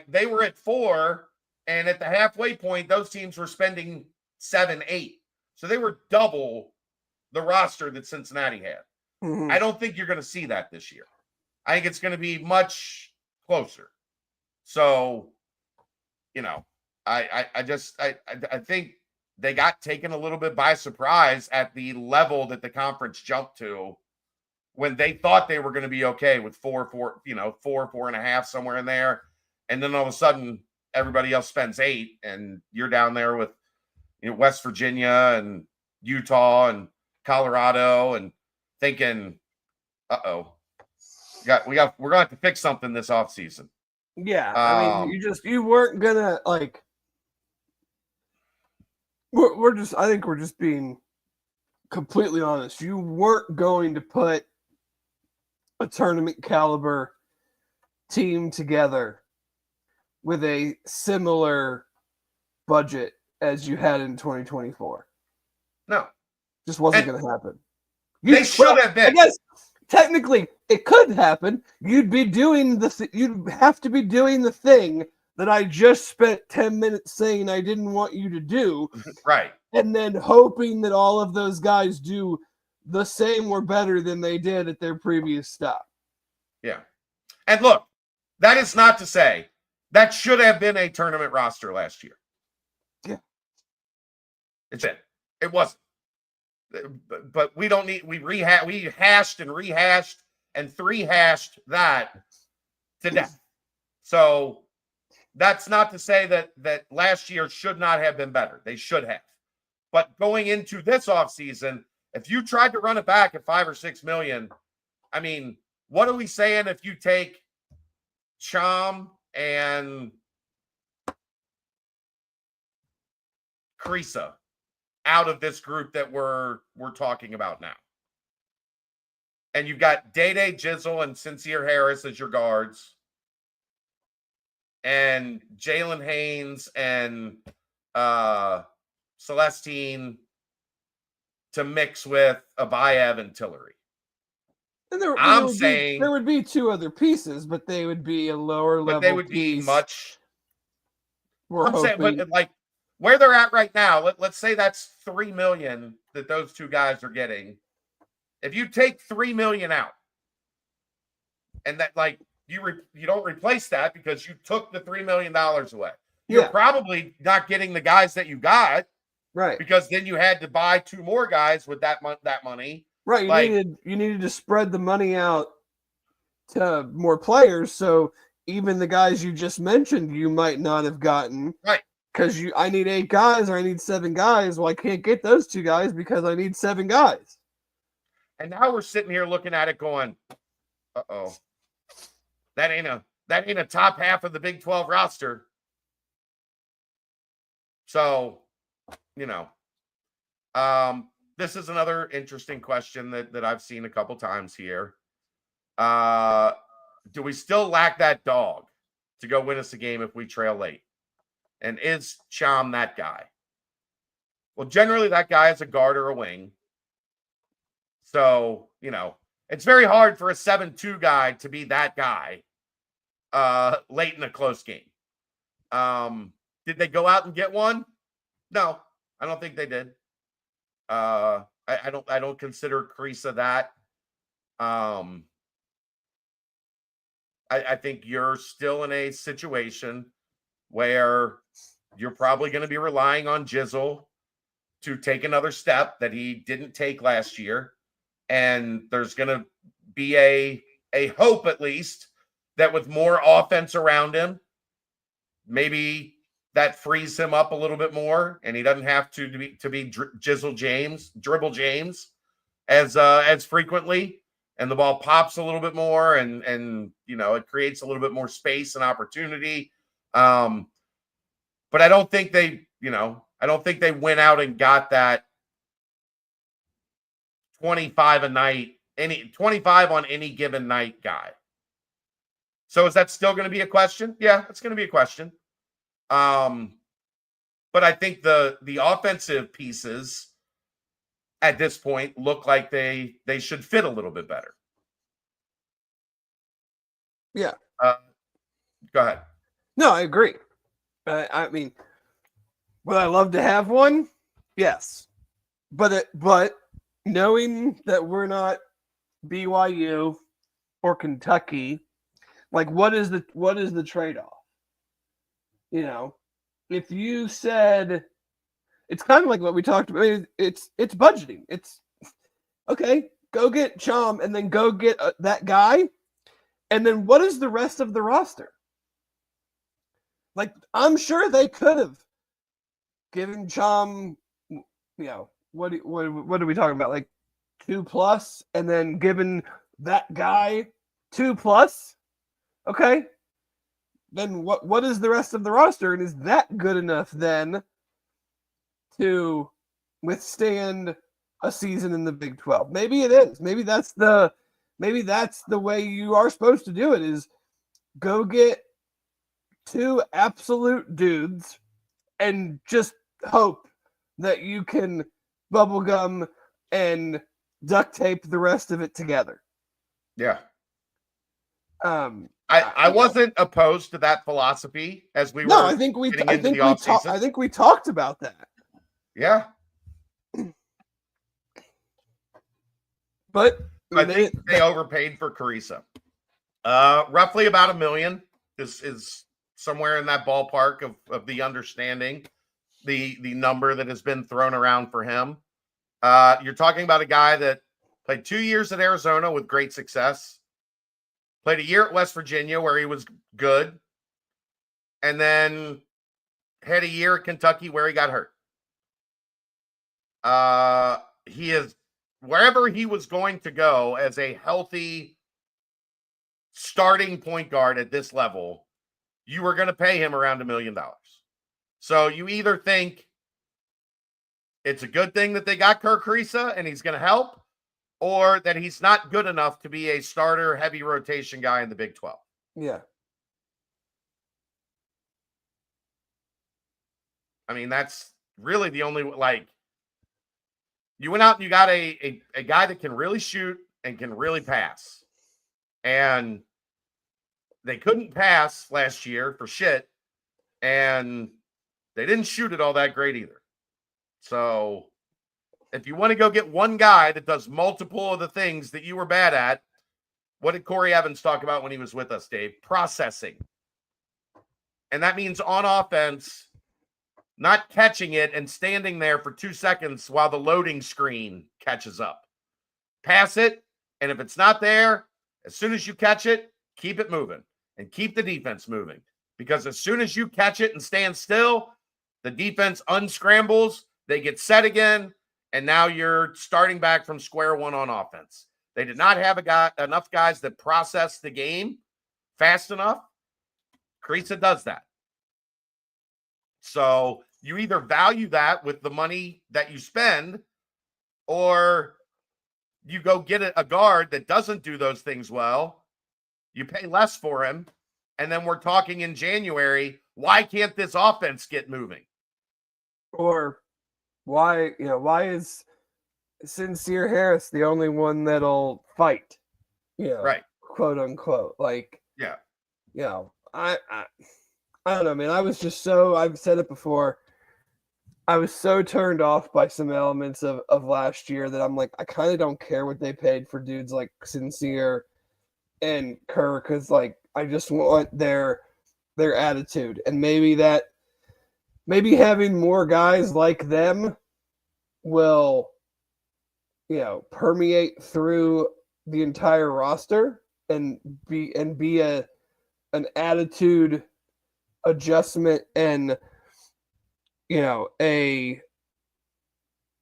they were at 4, and at the halfway point, those teams were spending 7, 8. So they were double the roster that Cincinnati had. Mm-hmm. I don't think you're going to see that this year. I think it's going to be much closer. So, I think they got taken a little bit by surprise at the level that the conference jumped to when they thought they were going to be okay with 4.5, somewhere in there. And then all of a sudden, everybody else spends 8, and you're down there with West Virginia and Utah and Colorado, and thinking, we're going to have to fix something this offseason. Yeah, I mean, you weren't gonna I think we're just being completely honest. You weren't going to put a tournament caliber team together with a similar budget as you had in 2024. No, just wasn't going to happen. They should have been. I guess technically it could happen. You'd be doing you'd have to be doing the thing that I just spent 10 minutes saying I didn't want you to do. Right. And then hoping that all of those guys do the same or better than they did at their previous stop. Yeah. And look, that is not to say that should have been a tournament roster last year. Yeah. It wasn't. But we don't need, we hashed and rehashed and 3-hashed that to death. So that's not to say that last year should not have been better. They should have. But going into this offseason, if you tried to run it back at 5 or 6 million, I mean, what are we saying if you take Cham and Creasa out of this group that we're talking about now? And you've got Day-Day Jizzle and Sincere Harris as your guards, and Jalen Haynes and Celestine to mix with Abayev and Tillery. And there would be 2 other pieces, but they would be a lower level. But they would be much. I'm saying, but where they're at right now, let's say that's $3 million that those 2 guys are getting. If you take $3 million out, and that you don't replace that because you took the $3 million away, you're probably not getting the guys that you got, right? Because then you had to buy 2 more guys with that money, right? You needed to spread the money out to more players, so even the guys you just mentioned, you might not have gotten, right? Because I need 8 guys or I need 7 guys. Well, I can't get those 2 guys because I need 7 guys. And now we're sitting here looking at it going, uh-oh. That ain't a top half of the Big 12 roster. So, this is another interesting question that I've seen a couple times here. Do we still lack that dog? to go win us a game if we trail late. And is Cham that guy? Well, generally that guy is a guard or a wing. So, it's very hard for a 7-2 guy to be that guy late in a close game. Did they go out and get one? No, I don't think they did. I don't consider Carissa that. I think you're still in a situation where you're probably going to be relying on Jizzle to take another step that he didn't take last year. And there's going to be a hope, at least, that with more offense around him, maybe that frees him up a little bit more, and he doesn't have to be dribble James as frequently, and the ball pops a little bit more, and it creates a little bit more space and opportunity. But I don't think they went out and got that 25 a night, 25 on any given night guy. So is that still going to be a question? Yeah, it's going to be a question. But I think the offensive pieces at this point look like they should fit a little bit better. Yeah. Go ahead. No, I agree. I mean, would I love to have one? Yes. But knowing that we're not BYU or Kentucky, like what is the trade-off? If you said, it's kind of like what we talked about. I mean, it's budgeting. It's okay. Go get Cham and then go get that guy. And then what is the rest of the roster? Like, I'm sure they could have given Cham, what are we talking about? Like 2+, and then given that guy 2+. Okay. Then what is the rest of the roster? And is that good enough then to withstand a season in the Big 12? Maybe it is. Maybe that's the way you are supposed to do it, is go get 2 absolute dudes and just hope that you can bubblegum and duct tape the rest of it together. Yeah. I wasn't opposed to that philosophy as we were. No, I think we talked about that. Yeah. But I think they overpaid for Carissa. Roughly about $1 million is somewhere in that ballpark of the understanding, the number that has been thrown around for him. You're talking about a guy that played 2 years at Arizona with great success, played a year at West Virginia where he was good, and then had a year at Kentucky where he got hurt. He is wherever he was going to go as a healthy starting point guard at this level, you were going to pay him around $1 million. So you either think it's a good thing that they got Kirk Carissa and he's going to help, or that he's not good enough to be a starter heavy rotation guy in the Big 12. Yeah. I mean, that's really the only, you went out and you got a guy that can really shoot and can really pass. And they couldn't pass last year for shit. And they didn't shoot it all that great either. So if you want to go get one guy that does multiple of the things that you were bad at, what did Corey Evans talk about when he was with us, Dave? Processing. And that means on offense, not catching it and standing there for 2 seconds while the loading screen catches up. Pass it, and if it's not there, as soon as you catch it, keep it moving and keep the defense moving. Because as soon as you catch it and stand still, the defense unscrambles, they get set again, and now you're starting back from square one on offense. They did not have enough guys that process the game fast enough. Carissa does that. So you either value that with the money that you spend, or you go get a guard that doesn't do those things well. You pay less for him, and then we're talking in January, why can't this offense get moving? Or why is Sincere Harris the only one that'll fight? Right. Quote unquote. Like, Yeah. I don't know, man. I've said it before. I was so turned off by some elements of last year that I'm like, I kind of don't care what they paid for dudes like Sincere and Kerr, because like I just want their attitude, and maybe having more guys like them will permeate through the entire roster and be an attitude adjustment, and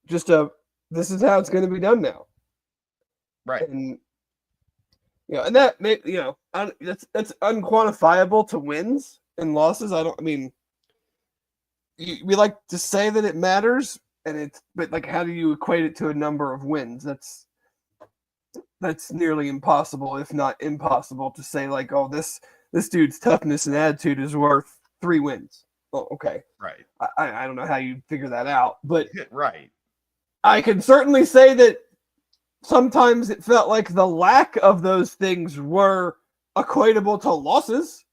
this is how it's going to be done now. Right. And and that that's unquantifiable to wins and losses. We like to say that it matters, but like, how do you equate it to a number of wins? That's nearly impossible, if not impossible, to say like, oh, this dude's toughness and attitude is worth 3 wins. Oh, okay. Right. I don't know how you figure that out, but right. I can certainly say that sometimes it felt like the lack of those things were equatable to losses.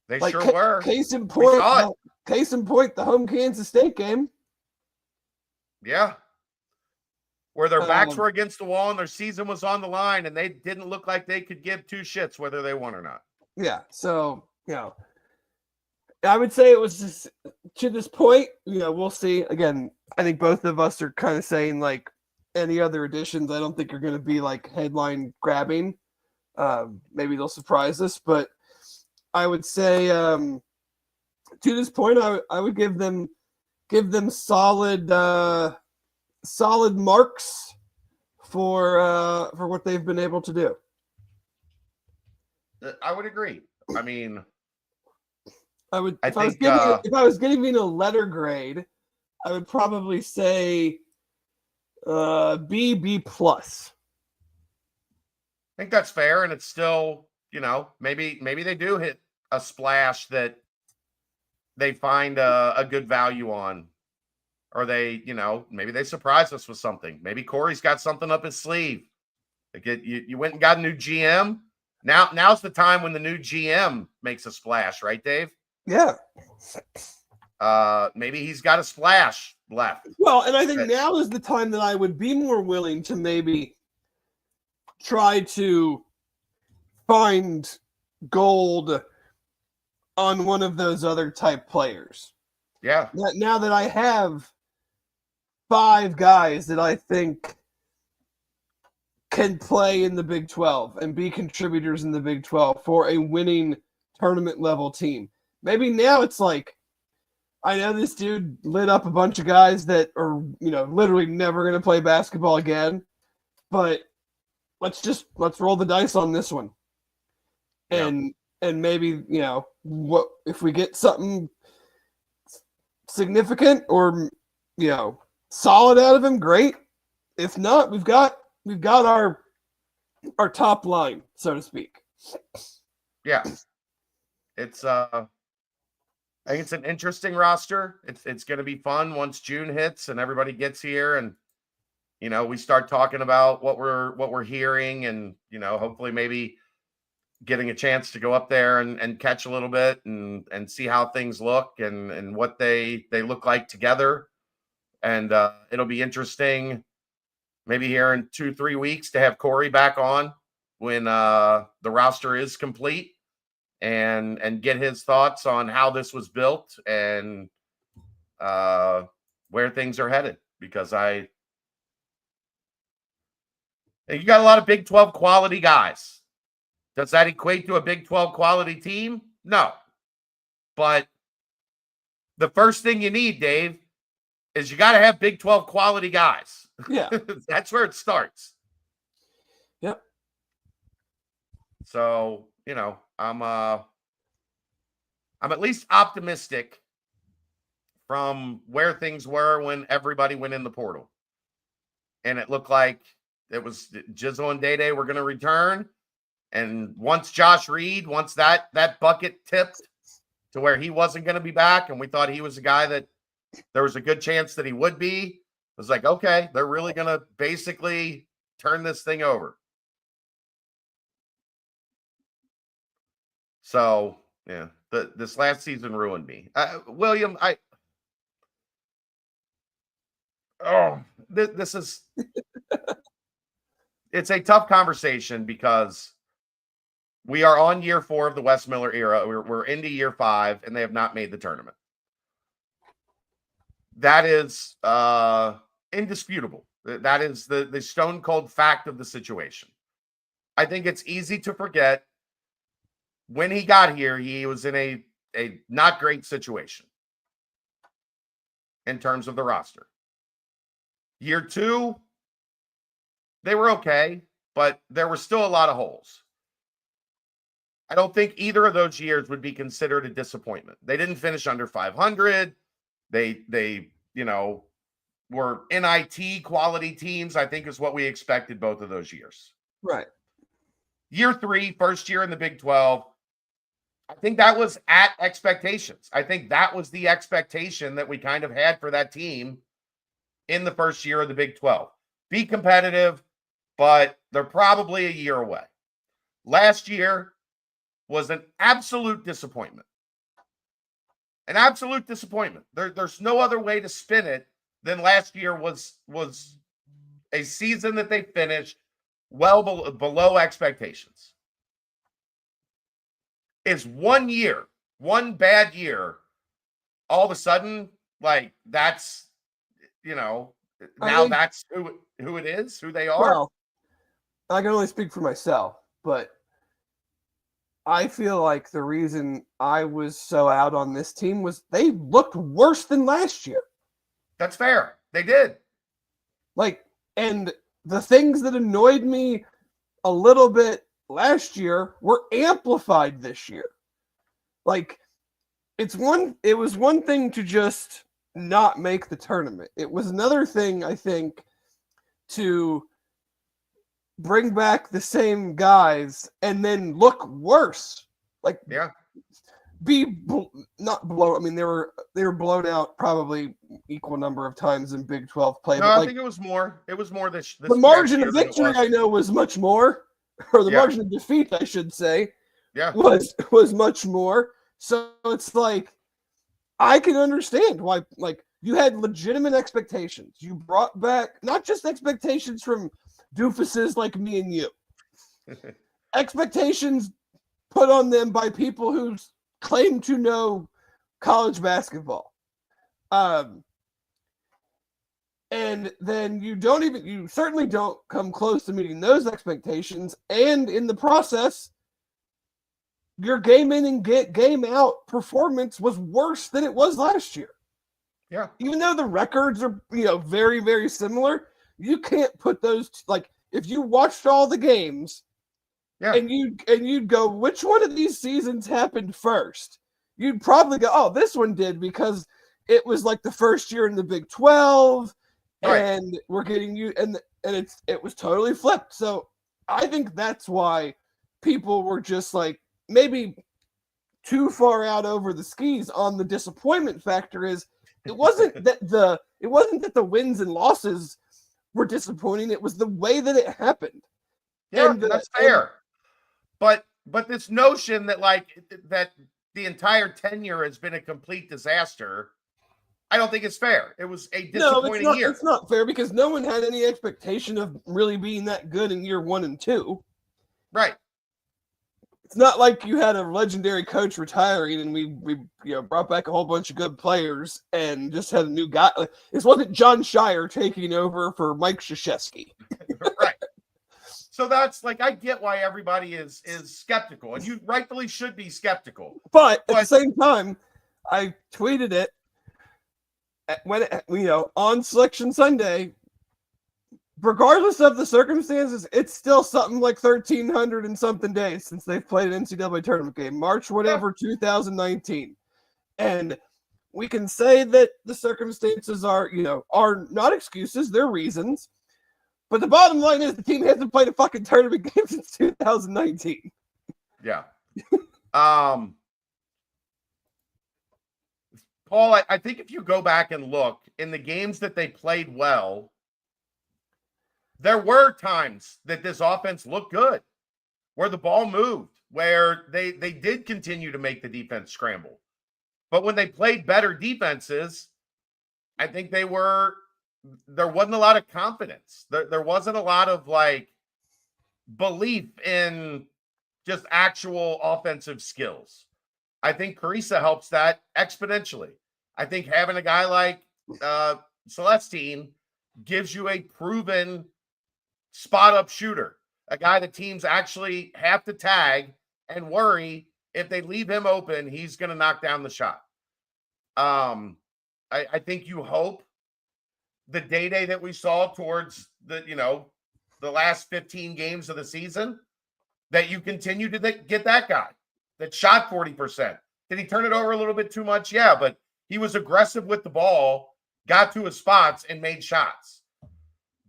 They like, sure were. Case in point, the home Kansas State game. Yeah. Where their backs were against the wall and their season was on the line, and they didn't look like they could give 2 shits whether they won or not. Yeah. So, I would say it was just to this point, we'll see. Again, I think both of us are kind of saying like any other additions, I don't think are going to be like headline grabbing. Maybe they'll surprise us, but I would say to this point, I would give them solid marks for what they've been able to do. I would agree. I mean, if I was giving a letter grade, I would probably say B plus. I think that's fair, and it's still, maybe they do hit a splash that they find a good value on, or they, maybe they surprise us with something. Maybe Corey's got something up his sleeve. Like you went and got a new GM. Now's the time when the new GM makes a splash, right, Dave? Yeah. Maybe he's got a splash left. Well, and I think now is the time that I would be more willing to maybe try to find gold on one of those other type players. Yeah. Now that I have 5 guys that I think can play in the Big 12 and be contributors in the Big 12 for a winning tournament level team. Maybe now it's like, I know this dude lit up a bunch of guys that are, literally never going to play basketball again, but let's roll the dice on this one. Yeah. And maybe, what if we get something significant or, solid out of him, great. If not, we've got our top line, so to speak. Yeah. It's I think it's an interesting roster. It's going to be fun once June hits and everybody gets here, and we start talking about what we're hearing, and hopefully maybe getting a chance to go up there and catch a little bit and see how things look and what they look like together. And it'll be interesting maybe here in 2-3 weeks to have Corey back on when the roster is complete, and get his thoughts on how this was built and where things are headed. Because you got a lot of Big 12 quality guys. Does that equate to a Big 12 quality team? No. But the first thing you need, Dave, is you got to have Big 12 quality guys. Yeah. That's where it starts. Yep. So, I'm at least optimistic from where things were when everybody went in the portal. And it looked like it was Jizzle and Day Day were going to return, And once Josh Reed, once that bucket tipped to where he wasn't going to be back, and we thought he was a guy that there was a good chance that he would be, it was like, okay, they're really going to basically turn this thing over. So, yeah, this last season ruined me. William, this is it's a tough conversation because we are on year 4 of the Wes Miller era. We're into year 5, and they have not made the tournament. That is indisputable. That is the stone cold fact of the situation. I think it's easy to forget when he got here, he was in a not great situation in terms of the roster. Year 2, they were okay, but there were still a lot of holes. I don't think either of those years would be considered a disappointment. They didn't finish under 500. They were NIT quality teams, I think is what we expected both of those years. Right. Year 3, first year in the Big 12, I think that was at expectations. I think that was the expectation that we kind of had for that team in the first year of the Big 12. Be competitive, but they're probably a year away. Last year was an absolute disappointment. An absolute disappointment. There's no other way to spin it than last year was a season that they finished well below expectations. Is 1 year, one bad year, all of a sudden, like that's, now that's who it is, who they are? Well, I can only speak for myself, but I feel like the reason I was so out on this team was they looked worse than last year. That's fair. They did. And the things that annoyed me a little bit last year were amplified this year. It was one thing to just not make the tournament. It was another thing, I think, to bring back the same guys and then look worse. Not blow. I mean, they were blown out probably equal number of times in Big 12 play. No, I think it was more. It was more this the margin of victory I know was much more, or the margin of defeat, I should say, was much more. So it's like I can understand why. You had legitimate expectations. You brought back not just expectations from doofuses like me and you, expectations put on them by people who claim to know college basketball. And then you certainly don't come close to meeting those expectations. And in the process, your game in and game out performance was worse than it was last year. Yeah. Even though the records are, very, very similar, you can't put those, if you watched all the games, and you'd go, which one of these seasons happened first? You'd probably go, oh, this one did because it was like the first year in the Big 12, and we're getting you, and it was totally flipped. So I think that's why people were just maybe too far out over the skis on the disappointment factor. Is it wasn't that the wins and losses were disappointing. It was the way that it happened. Yeah, that's fair. But this notion that that the entire tenure has been a complete disaster, I don't think it's fair. It was a disappointing year. It's not fair because no one had any expectation of really being that good in year 1 and 2. Right. It's not like you had a legendary coach retiring and we brought back a whole bunch of good players and just had a new guy. This wasn't John Shire taking over for Mike Krzyzewski. Right. So that's I get why everybody is skeptical, and you rightfully should be skeptical. But at the same time, I tweeted it on Selection Sunday. Regardless of the circumstances, it's still something like 1,300 and something days since they've played an NCAA tournament game, March 2019. And we can say that the circumstances are not excuses, they're reasons. But the bottom line is the team hasn't played a fucking tournament game since 2019. Yeah. Paul, I think if you go back and look in the games that they played well, there were times that this offense looked good, where the ball moved, where they did continue to make the defense scramble. But when they played better defenses, I think there wasn't a lot of confidence. There wasn't a lot of like belief in just actual offensive skills. I think Carissa helps that exponentially. I think having a guy like Celestine gives you a proven spot-up shooter, a guy that teams actually have to tag and worry if they leave him open, he's going to knock down the shot. I think you hope the day that we saw towards the last 15 games of the season that you continue to get that guy that shot 40%. Did he turn it over a little bit too much? Yeah, but he was aggressive with the ball, got to his spots, and made shots.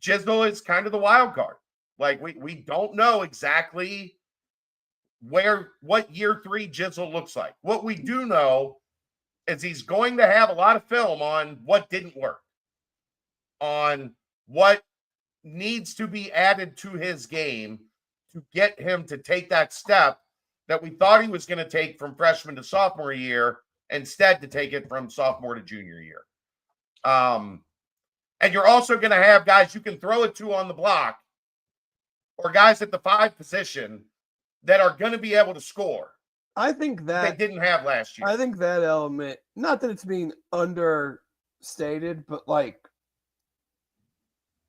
Jizzle is kind of the wild card. Like, we don't know exactly what year 3 Jizzle looks like. What we do know is he's going to have a lot of film on what didn't work, on what needs to be added to his game to get him to take that step that we thought he was going to take from freshman to sophomore year, instead to take it from sophomore to junior year. And you're also going to have guys you can throw it to on the block, or guys at the 5 position that are going to be able to score. I think that they didn't have last year. I think that element, not that it's being understated, but like,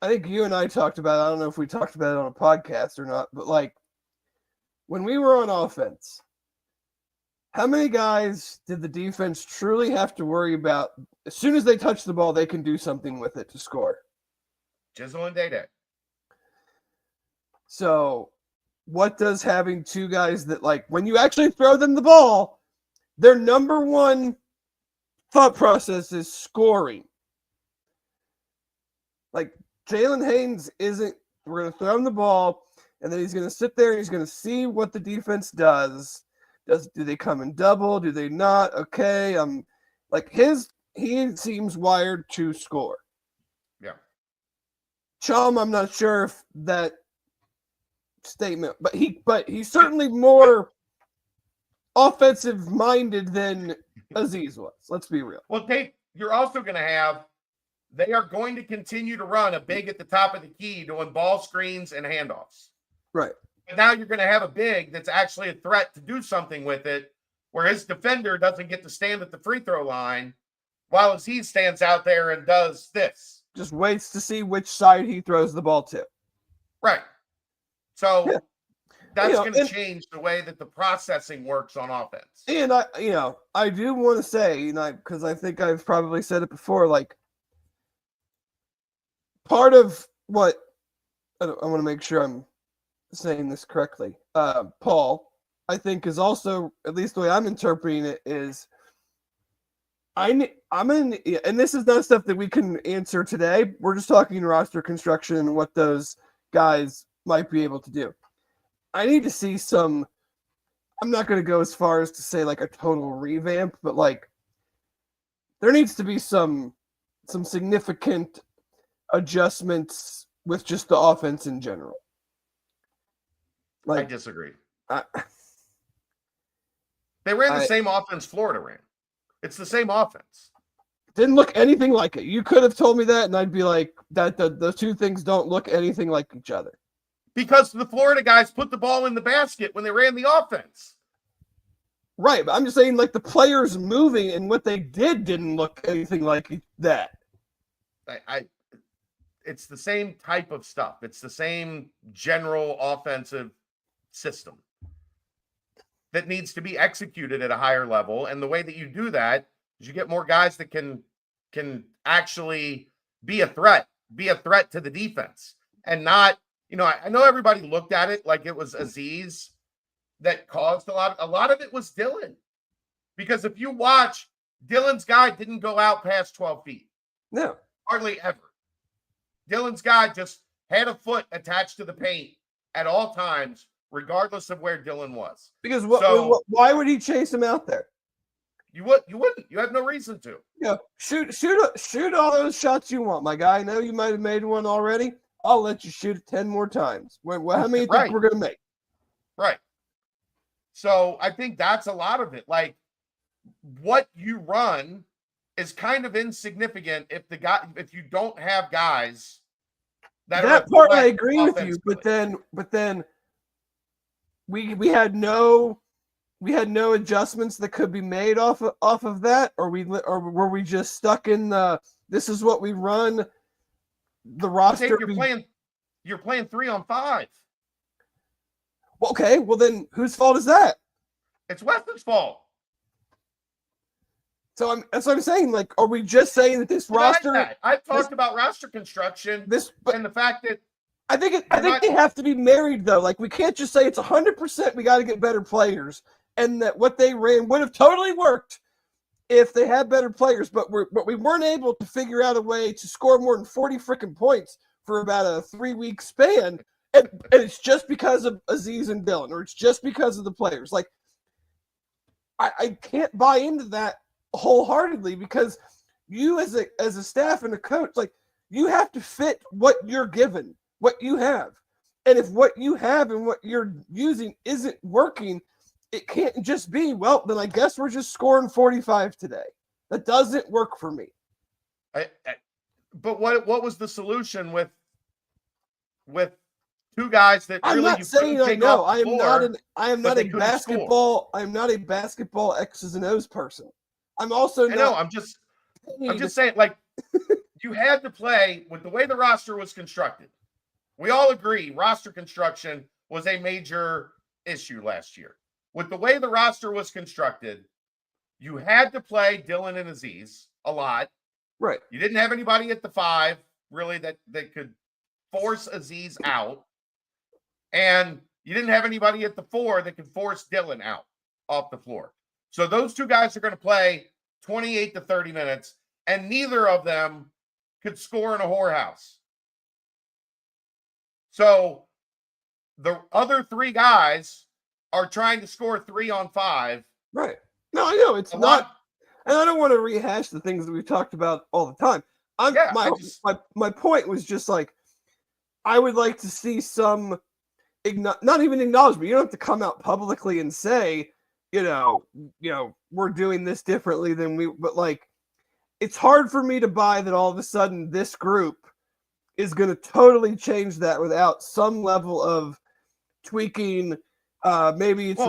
I think you and I talked about it. I don't know if we talked about it on a podcast or not, but like, when we were on offense, how many guys did the defense truly have to worry about? As soon as they touch the ball, they can do something with it to score. Jizzle and Day-Day. So what does having 2 guys that, like, when you actually throw them the ball, their number one thought process is scoring. Like, Jalen Haynes isn't, we're going to throw him the ball, and then he's going to sit there and he's going to see what the defense does. Do they come in double? Do they not? Okay. He seems wired to score. Yeah. Chum, I'm not sure if that statement, but he's certainly more offensive minded than Aziz was. Let's be real. Well, Dave, you're also going to have, they are going to continue to run a big at the top of the key doing ball screens and handoffs. Right. But now you're going to have a big that's actually a threat to do something with it, where his defender doesn't get to stand at the free throw line while Aziz stands out there and does this. Just waits to see which side he throws the ball to. Right. So yeah. that's going to change the way that the processing works on offense. And I do want to say, because I think I've probably said it before, like, part of what I want to make sure I'm saying this correctly. Paul, I think, is also, at least the way I'm interpreting it, is I'm in, and this is not stuff that we can answer today. We're just talking roster construction and what those guys might be able to do. I need to see some, I'm not going to go as far as to say like a total revamp, but like there needs to be some significant adjustments with just the offense in general. Like, I disagree. They ran the same offense Florida ran. It's the same offense. Didn't look anything like it. You could have told me that, and I'd be like, that the 2 things don't look anything like each other. Because the Florida guys put the ball in the basket when they ran the offense. Right, but I'm just saying, like, the players moving and what they didn't look anything like that. It's the same type of stuff. It's the same general offensive system that needs to be executed at a higher level. And the way that you do that is you get more guys that can actually be a threat to the defense, and not, I know everybody looked at it like it was Aziz that caused a lot of it was Dylan, because if you watch, Dylan's guy didn't go out past 12 feet. No, hardly ever. Dylan's guy just had a foot attached to the paint at all times, regardless of where Dylan was. Because why would he chase him out there? You wouldn't. You have no reason to. Yeah, shoot all those shots you want, my guy. I know you might have made one already. I'll let you shoot it 10 more times. How many do you think we're going to make? Right. So I think that's a lot of it. Like, what you run is kind of insignificant if you don't have guys that part I agree with you, but then we had no adjustments that could be made off of that, or were we just stuck in this is what we run the roster. You're playing 3-on-5. Okay, well then whose fault is that? It's Weston's fault. So that's what I'm saying. Like, are we just saying that this roster? I've talked about roster construction. And the fact that I think they have to be married though. Like, we can't just say it's 100%. We got to get better players, and that what they ran would have totally worked if they had better players. But we weren't able to figure out a way to score more than 40 freaking points for about a 3-week span, and it's just because of Aziz and Dylan, or it's just because of the players. Like, I can't buy into that wholeheartedly, because you as a staff and a coach, like, you have to fit what you're given, what you have. And if what you have and what you're using isn't working, it can't just be, well, then I guess we're just scoring 45 today. That doesn't work for me. But what was the solution with two guys that really? I'm not saying I know. I am not a basketball X's and O's person. I'm also not. No, I'm just saying, like, you had to play with the way the roster was constructed. We all agree roster construction was a major issue last year. With the way the roster was constructed, you had to play Dylan and Aziz a lot. Right. You didn't have anybody at the 5 really that could force Aziz out. And you didn't have anybody at the 4 that could force Dylan out off the floor. So those two guys are going to play 28 to 30 minutes, and neither of them could score in a whorehouse. So the other 3 guys are trying to score 3-on-5. Right. No, I know it's not. And I don't want to rehash the things that we've talked about all the time. My point was just like, I would like to see some, not even acknowledgement. You don't have to come out publicly and say, we're doing this differently but like, it's hard for me to buy that all of a sudden this group is going to totally change that without some level of tweaking. Maybe it's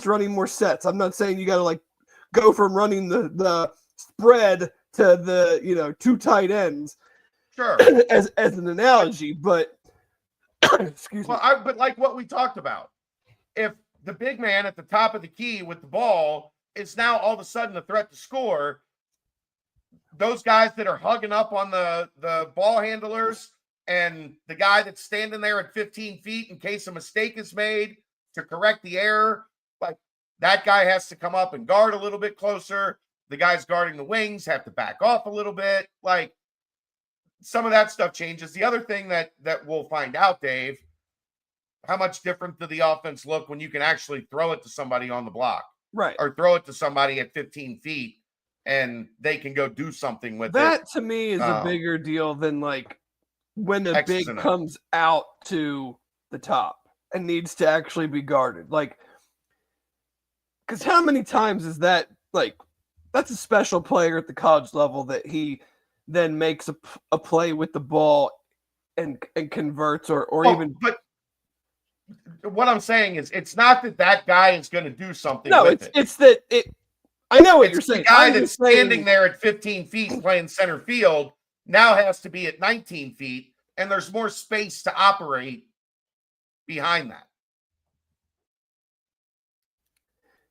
running more sets. I'm not saying you got to like go from running the spread to the 2 tight ends. Sure. as an analogy, but excuse me. But like what we talked about, if the big man at the top of the key with the ball is now all of a sudden a threat to score, those guys that are hugging up on the ball handlers and the guy that's standing there at 15 feet in case a mistake is made to correct the error, like, that guy has to come up and guard a little bit closer. The guys guarding the wings have to back off a little bit. Like, some of that stuff changes. The other thing that we'll find out, Dave, how much different do the offense look when you can actually throw it to somebody on the block? Right. Or throw it to somebody at 15 feet and they can go do something with that. That to me is a bigger deal than like when the big comes out to the top and needs to actually be guarded. Like, because how many times is that, like, that's a special player at the college level that he then makes a play with the ball and converts or even. But what I'm saying is, it's not that guy is going to do something. No, it's that it. I know what you're saying. The guy that's standing there at 15 feet playing center field now has to be at 19 feet, and there's more space to operate behind that.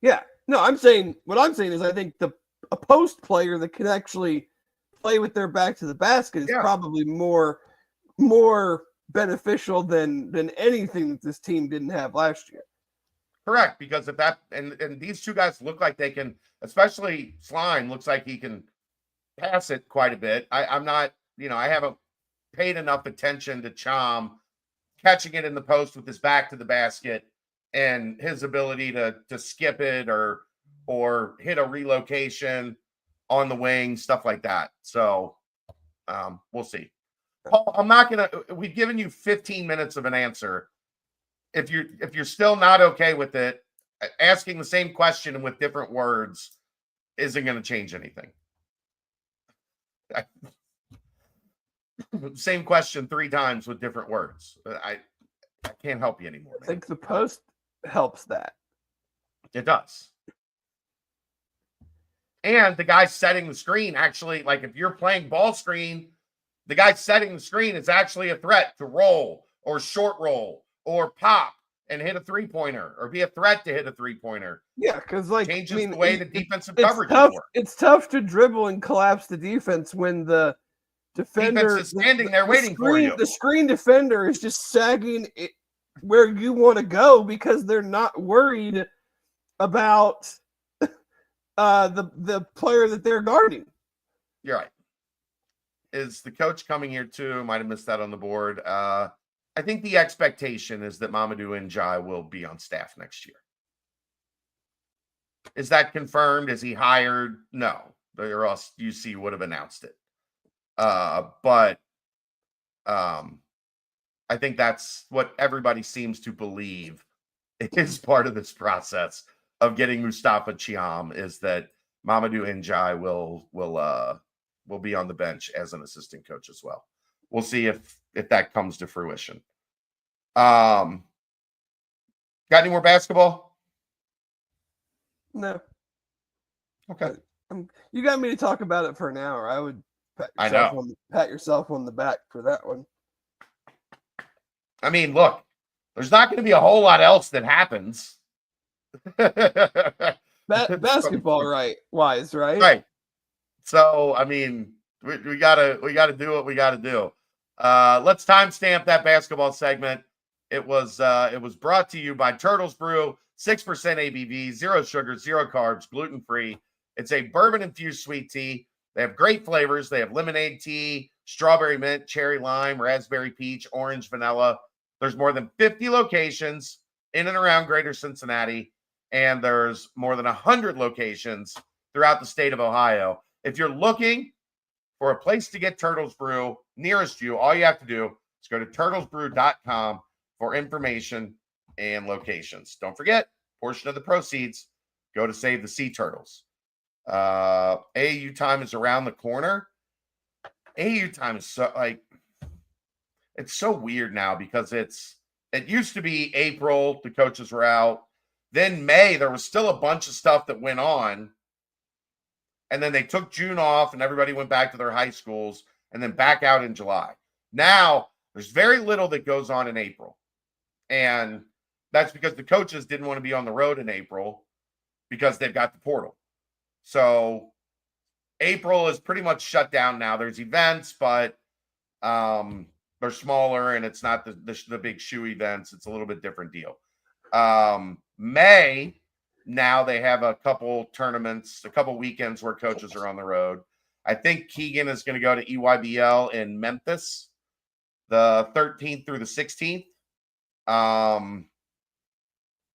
Yeah. No, what I'm saying is I think a post player that can actually play with their back to the basket is probably more beneficial than anything that this team didn't have last year. Correct, because if that and these two guys look like they can, especially Slime looks like he can pass it quite a bit. I'm not, I haven't paid enough attention to Chom catching it in the post with his back to the basket and his ability to skip it or hit a relocation on the wing, stuff like that. So we'll see. Paul, we've given you 15 minutes of an answer. If you're still not okay with it, asking the same question with different words isn't going to change anything. Same question 3 times with different words. I can't help you anymore. I think the post helps that. It does. And the guy setting the screen actually, like if you're playing ball screen, the guy setting the screen is actually a threat to roll or short roll or pop and hit a 3-pointer or be a threat to hit a 3-pointer. Yeah, because like changes the way the defensive coverage works. It's tough to dribble and collapse the defense when the defender is standing there waiting for you. The screen defender is just sagging it where you want to go because they're not worried about the player that they're guarding. You're right. Is the coach coming here too? Might have missed that on the board. I think the expectation is that Mamadou Njai will be on staff next year. Is that confirmed? Is he hired? No, or else UC would have announced it. But I think that's what everybody seems to believe is part of this process of getting Mustafa Chiam, is that Mamadou Njai will be on the bench as an assistant coach as well. We'll see if that comes to fruition. Got any more basketball? No. Okay. You got me to talk about it for an hour. I would pat yourself on the back for that one. I mean, look, there's not going to be a whole lot else that happens. Basketball, right? Wise, right? Right. So, I mean, we gotta do what we gotta do. Let's timestamp that basketball segment. It was brought to you by Turtles Brew, 6% ABV, 0 sugar, 0 carbs, gluten-free. It's a bourbon-infused sweet tea. They have great flavors. They have lemonade tea, strawberry mint, cherry lime, raspberry peach, orange vanilla. There's more than 50 locations in and around Greater Cincinnati, and there's more than 100 locations throughout the state of Ohio. If you're looking for a place to get Turtles Brew nearest you, all you have to do is go to turtlesbrew.com for information and locations. Don't forget, portion of the proceeds go to save the sea turtles. AAU time is around the corner. AAU time is so it's so weird now because it used to be April, the coaches were out. Then May, there was still a bunch of stuff that went on. And then they took June off and everybody went back to their high schools and then back out in July. Now, there's very little that goes on in April. And that's because the coaches didn't want to be on the road in April because they've got the portal. So April is pretty much shut down now. There's events, but they're smaller and it's not the big shoe events. It's a little bit different deal. May, now they have a couple tournaments, a couple weekends where coaches are on the road. I think Keegan is going to go to EYBL in Memphis the 13th through the 16th. And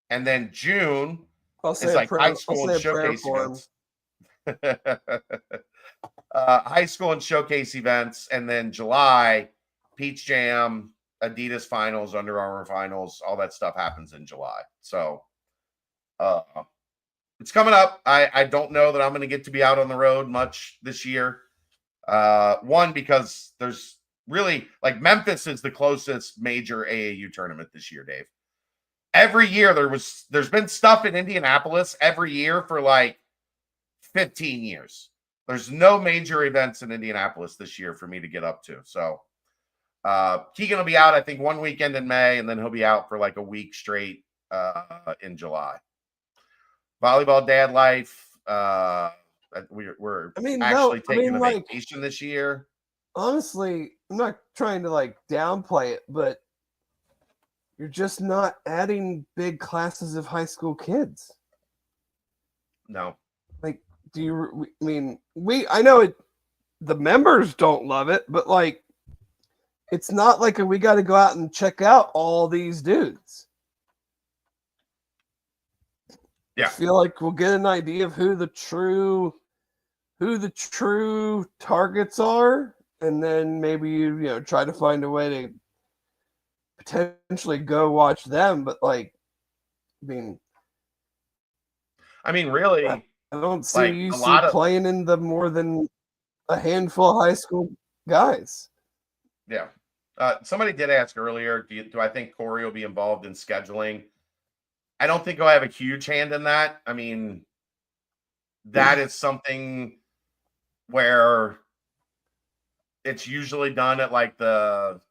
then June is like high school and showcase events. High school and showcase events. And then July, Peach Jam, Adidas finals, Under Armour finals, all that stuff happens in July. So it's coming up. I don't know that I'm going to get to be out on the road much this year. One, because there's really like Memphis is the closest major AAU tournament this year, Dave. Every year there's been stuff in Indianapolis every year for like 15 years. There's no major events in Indianapolis this year for me to get up to. So Keegan will be out, I think, one weekend in May, and then he'll be out for like a week straight in July. Volleyball dad life. We're taking a vacation this year. Honestly, I'm not trying to like downplay it, but you're just not adding big classes of high school kids. No. Like, I know the members don't love it, but like it's not like we got to go out and check out all these dudes. Yeah. I feel like we'll get an idea of who the true targets are, and then maybe you try to find a way to potentially go watch them. But like, I mean, really, I don't see like, a lot UC of playing in the more than a handful of high school guys. yeah. Somebody did ask earlier, do I think Corey will be involved in scheduling? I don't think he'll have a huge hand in that. I mean, that is something where it's usually done at like there's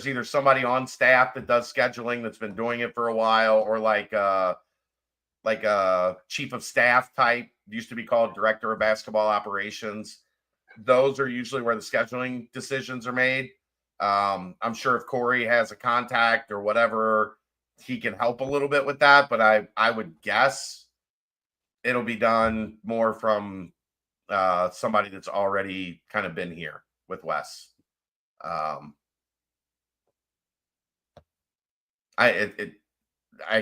either somebody on staff that does scheduling that's been doing it for a while, or like a chief of staff type, used to be called director of basketball operations. Those are usually where the scheduling decisions are made. I'm sure if Corey has a contact or whatever, he can help a little bit with that, but I would guess it'll be done more from somebody that's already kind of been here with Wes. I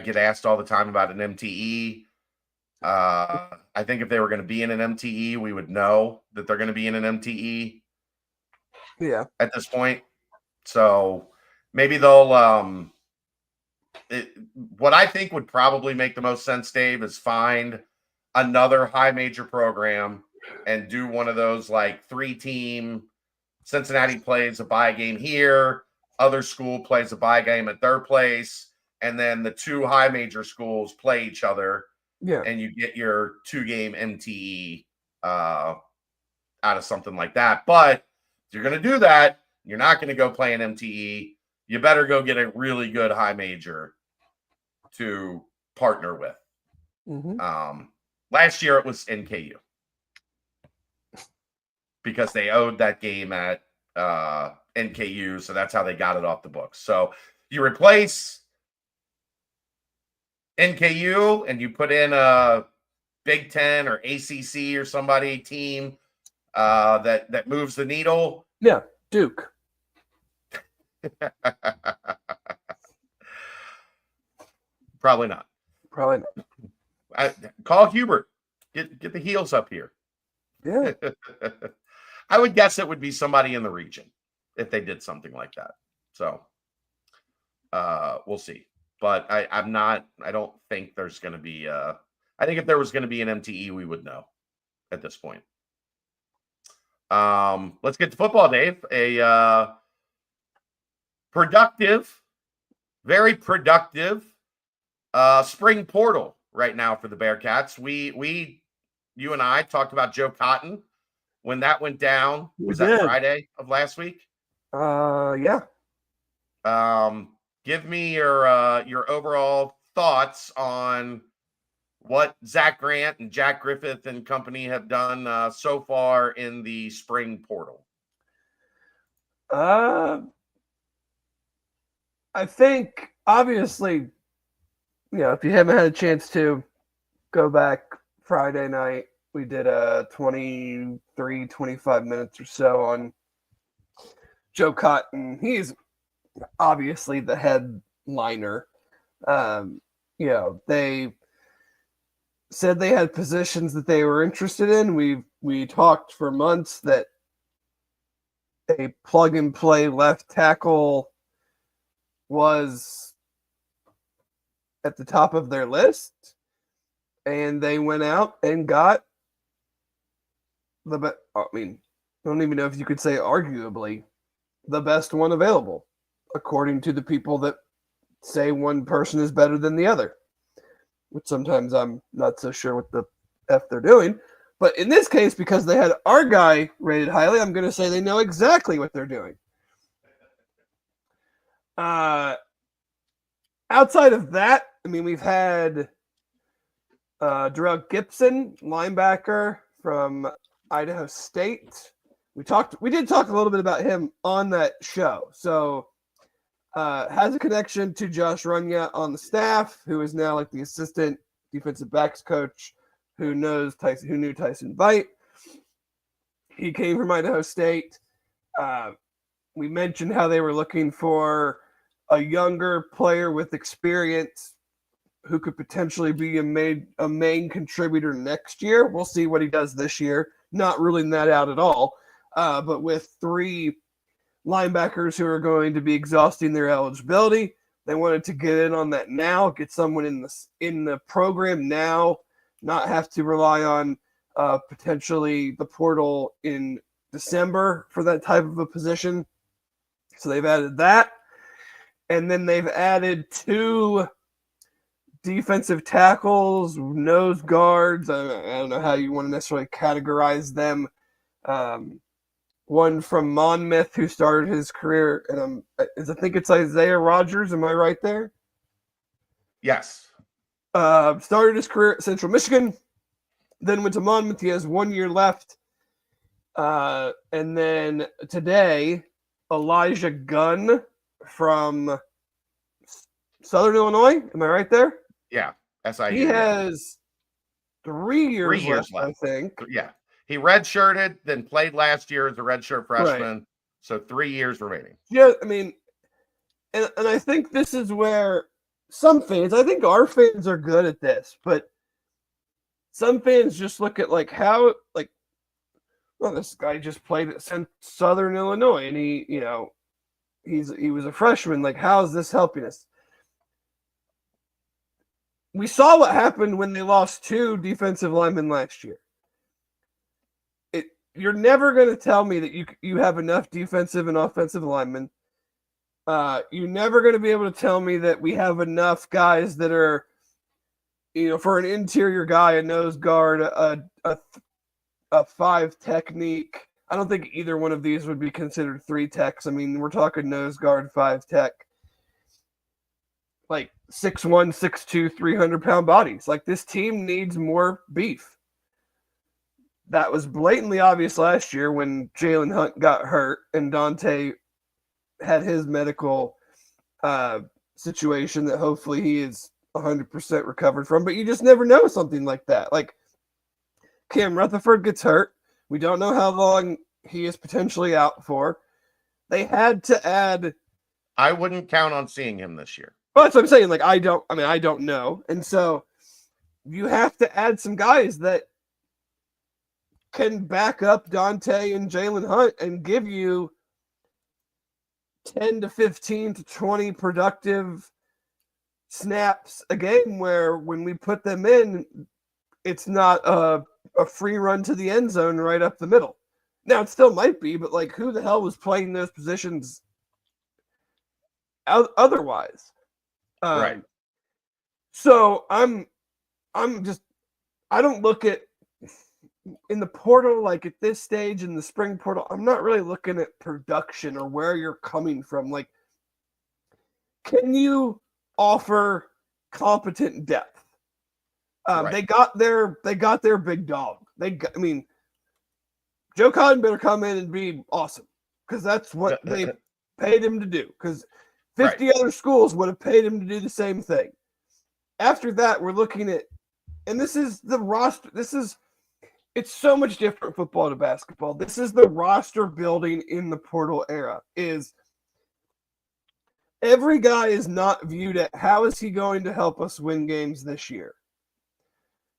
get asked all the time about an MTE. I think if they were going to be in an MTE, we would know that they're going to be in an MTE. Yeah. At this point, so maybe they'll. What I think would probably make the most sense, Dave, is find another high major program and do one of those like 3-team. Cincinnati plays a bye game here, other school plays a bye game at their place, and then the 2 high major schools play each other. Yeah. And you get your 2-game MTE out of something like that. But if you're going to do that, you're not going to go play an MTE. You better go get a really good high major to partner with. Mm-hmm. Last year it was NKU because they owed that game at NKU, so that's how they got it off the books. So you replace NKU and you put in a Big Ten or ACC or somebody team that moves the needle. Yeah, Duke. Probably not. Call Hubert. Get the heels up here. Yeah. I would guess it would be somebody in the region if they did something like that. So we'll see. But I don't think there's going to be I think if there was going to be an MTE, we would know at this point. Let's get to football, Dave. A very productive spring portal right now for the Bearcats. You and I talked about Joe Cotton when that went down. Was that Friday of last week? Yeah. Give me your overall thoughts on what Zach Grant and Jack Griffith and company have done so far in the spring portal. I think obviously, if you haven't had a chance to go back Friday night, we did 25 minutes or so on Joe Cotton. He's obviously the headliner. They said they had positions that they were interested in. We talked for months that a plug and play left tackle was at the top of their list, and they went out and got I don't even know if you could say arguably the best one available, according to the people that say one person is better than the other, which sometimes I'm not so sure what the F they're doing. But in this case, because they had our guy rated highly, I'm going to say they know exactly what they're doing. Outside of that, we've had Darrell Gibson, linebacker from Idaho State. We did talk a little bit about him on that show. So has a connection to Josh Runya on the staff, who is now like the assistant defensive backs coach, who knew Tyson Veit. He came from Idaho State. we mentioned how they were looking for a younger player with experience who could potentially be a main contributor next year. We'll see what he does this year. Not ruling that out at all. But with 3 linebackers who are going to be exhausting their eligibility, they wanted to get in on that now, get someone in the program now, not have to rely on potentially the portal in December for that type of a position. So they've added that. And then they've added 2 defensive tackles, nose guards. I don't know how you want to necessarily categorize them. One from Monmouth who started his career, and I think it's Isaiah Rogers. Am I right there? Yes. Started his career at Central Michigan, then went to Monmouth. He has 1 year left. And then today, Elijah Gunn from Southern Illinois. Am I right there? Yeah. SIU. He has 3 years left, I think. Yeah. He redshirted, then played last year as a redshirt freshman. Right. So 3 years remaining. Yeah, I mean, and I think this is where some fans, I think our fans are good at this, but some fans just look at like how, like, well, this guy just played at Southern Illinois and he was a freshman. Like, how is this helping us? We saw what happened when they lost 2 defensive linemen last year. You're never going to tell me that you have enough defensive and offensive linemen. You're never going to be able to tell me that we have enough guys that are, for an interior guy, a nose guard, a 5 technique. I don't think either one of these would be considered 3 techs. I mean, we're talking nose guard, 5 tech. Like 6'1", 6'2", 300-pound bodies. Like, this team needs more beef. That was blatantly obvious last year when Jalen Hunt got hurt and Dante had his medical situation that hopefully he is 100% recovered from. But you just never know something like that. Like, Cam Rutherford gets hurt. We don't know how long he is potentially out for. They had to add. I wouldn't count on seeing him this year. Well, that's what I'm saying. Like, I don't know. And so you have to add some guys that can back up Dante and Jalen Hunt and give you 10 to 15 to 20 productive snaps a game where when we put them in, it's not a free run to the end zone right up the middle. Now, it still might be, but like, who the hell was playing those positions otherwise? Right. So I don't look at in the portal, like at this stage in the spring portal, I'm not really looking at production or where you're coming from. Like, can you offer competent depth? Right. They got their big dog. Joe Cotton better come in and be awesome, because that's what they paid him to do. Because 50 other schools would have paid him to do the same thing. After that, we're looking at, and this is the roster. It's so much different football to basketball. This is the roster building in the portal era. Is every guy is not viewed at how is he going to help us win games this year.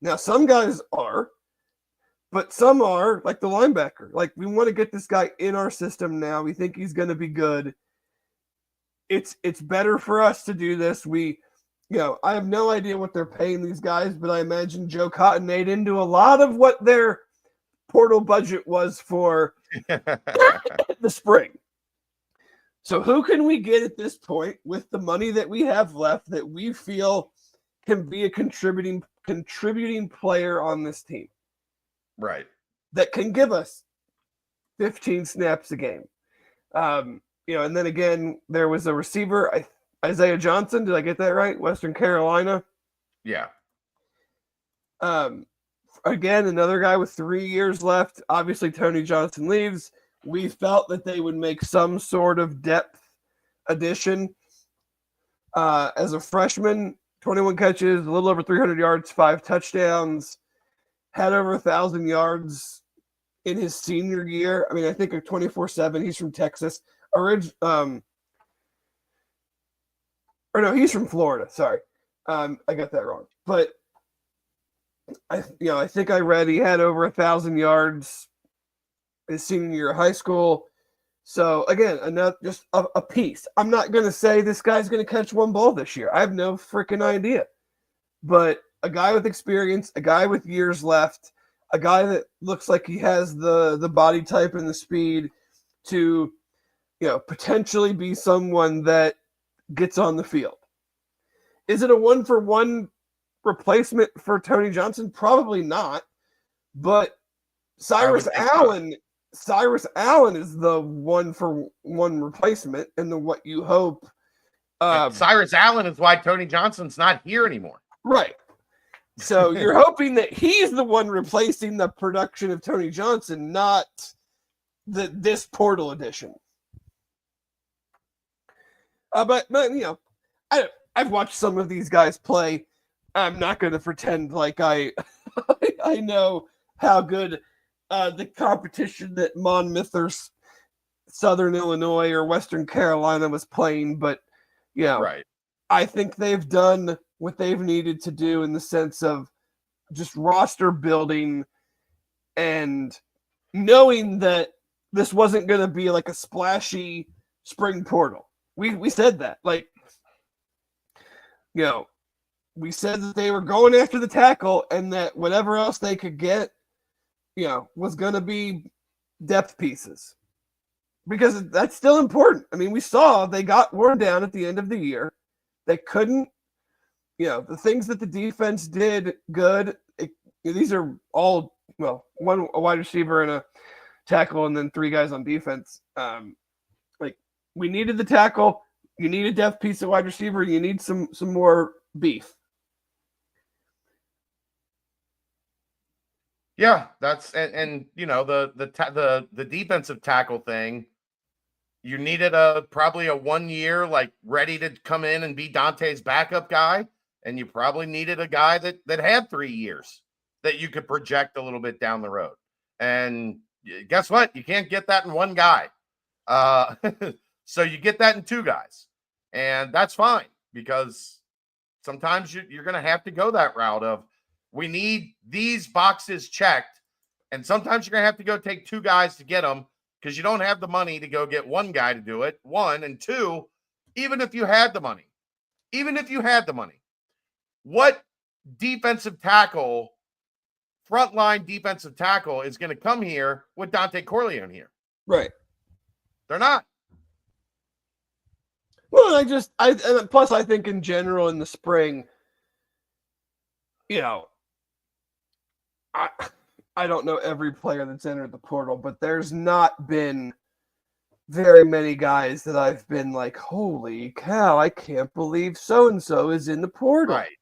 Now, some guys are, but some are like the linebacker. Like, we want to get this guy in our system now. We think he's going to be good. It's better for us to do this. I have no idea what they're paying these guys, but I imagine Joe Cotton ate into a lot of what their portal budget was for the spring. So who can we get at this point with the money that we have left that we feel can be a contributing player on this team? Right. That can give us 15 snaps a game. And then again, there was a receiver, Isaiah Johnson. Did I get that right? Western Carolina. Yeah. Again, another guy with 3 years left. Obviously, Tony Johnson leaves. We felt that they would make some sort of depth addition. As a freshman, 21 catches, a little over 300 yards, 5 touchdowns, had over 1,000 yards in his senior year. I mean, I think of 24/7. He's from Texas. or no, he's from Florida. Sorry, I got that wrong. But I think I read he had over 1,000 yards his senior year of high school. So again, another just a piece. I'm not going to say this guy's going to catch one ball this year. I have no freaking idea. But a guy with experience, a guy with years left, a guy that looks like he has the body type and the speed to, potentially be someone that gets on the field. Is it a 1-for-1 replacement for Tony Johnson? Probably not. But Cyrus Allen is the 1-for-1 replacement, and what you hope. Cyrus Allen is why Tony Johnson's not here anymore. Right. So you're hoping that he's the one replacing the production of Tony Johnson, not this portal edition. But I've watched some of these guys play. I'm not going to pretend like I know how good the competition that Monmouth or Southern Illinois or Western Carolina was playing, but right. I think they've done what they've needed to do in the sense of just roster building and knowing that this wasn't going to be like a splashy spring portal. We said that, we said that they were going after the tackle and that whatever else they could get, was going to be depth pieces, because that's still important. I mean, we saw they got worn down at the end of the year. They couldn't, the things that the defense did good. These are all, a wide receiver and a tackle, and then 3 guys on defense. We needed the tackle. You need a depth piece at wide receiver. You need some more beef. Yeah, that's and the defensive tackle thing. You needed probably a 1 year ready to come in and be Dante's backup guy, and you probably needed a guy that had 3 years that you could project a little bit down the road. And guess what? You can't get that in one guy. So you get that in 2 guys, and that's fine, because sometimes you're going to have to go that route of, we need these boxes checked, and sometimes you're going to have to go take 2 guys to get them, because you don't have the money to go get 1 guy to do it. 1, and 2, even if you had the money, what frontline defensive tackle is going to come here with Dante Corleone here? Right. They're not. Well, and plus I think in general in the spring, I don't know every player that's entered the portal, but there's not been very many guys that I've been like, holy cow, I can't believe so-and-so is in the portal. Right.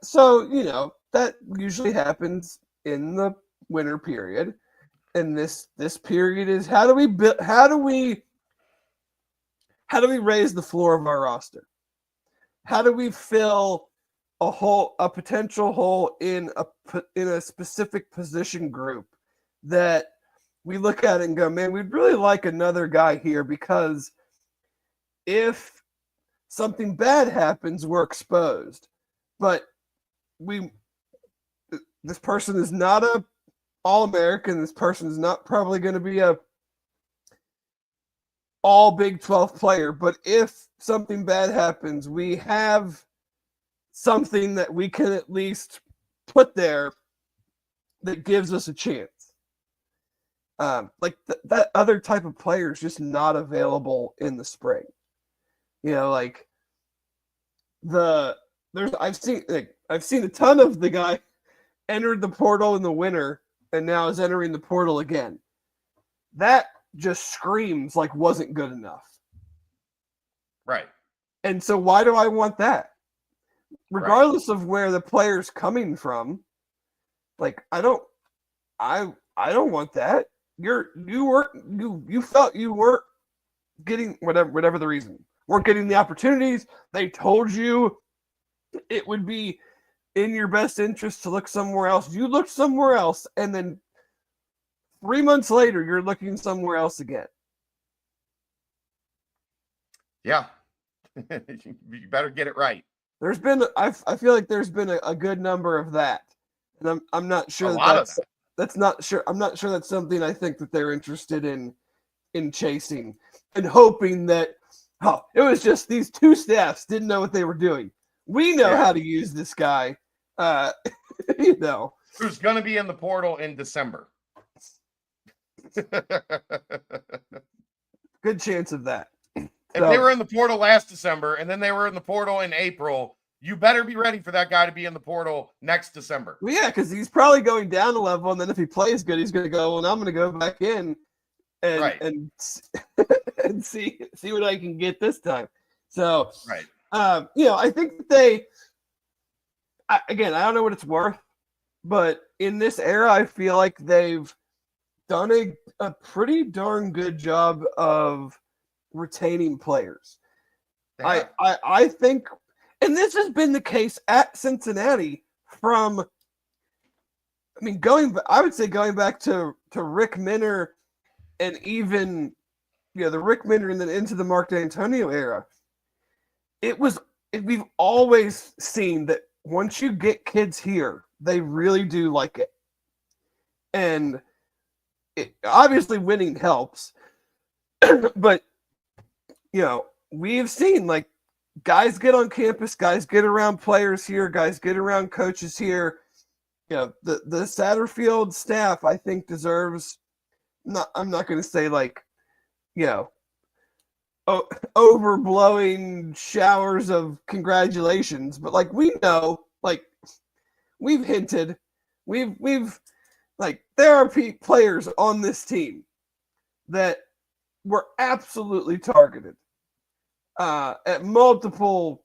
So, that usually happens in the winter period. And this period is how do we raise the floor of our roster? How do we fill a potential hole in a specific position group that we look at it and go, man, we'd really like another guy here, because if something bad happens, we're exposed. But this person is not a All-American. This person is not probably going to be a all Big 12 player. But if something bad happens, we have something that we can at least put there that gives us a chance. That other type of player is just not available in the spring. I've seen a ton of the guy entered the portal in the winter and now is entering the portal again. That just screams like wasn't good enough. Right. And so why do I want that? Regardless of where the player's coming from, I don't want that. You felt you weren't getting whatever the reason. Weren't getting the opportunities. They told you it would be in your best interest to look somewhere else. You looked somewhere else, and then 3 months later, you're looking somewhere else again. Yeah. You better get it right. There's been, I feel like there's been a good number of that, and I'm not A sure lot of that. that's not sure. I'm not sure that's something I think that they're interested in chasing and hoping that, oh, it was just these two staffs didn't know what they were doing. We know Yeah. how to use this guy. You know, Who's going to be in the portal in December? good chance of that. If they were in the portal last December and then they were in the portal in April, you better be ready for that guy to be in the portal next December. Well, yeah, because he's probably going down a level, and then if he plays good, he's going to go, well, I'm going to go back in and Right. and and see what I can get this time. So, Right. you know, I think that they, again, I don't know what it's worth, but in this era, I feel like they've done a pretty darn good job of retaining players. Yeah. I think, and this has been the case at Cincinnati from, I mean, I would say going back to Rick Minner, and even, you know, the Rick Minner and then into the Mark D'Antonio era. We've always seen that once you get kids here, they really do like it. And obviously winning helps, but, you know, we've seen, like, guys get on campus, guys get around players here, guys get around coaches here. You know, the Satterfield staff, I think, deserves, I'm not going to say, like, you know, overblowing showers of congratulations, but, like, we know, like, we've hinted, we've like, there are players on this team that were absolutely targeted at multiple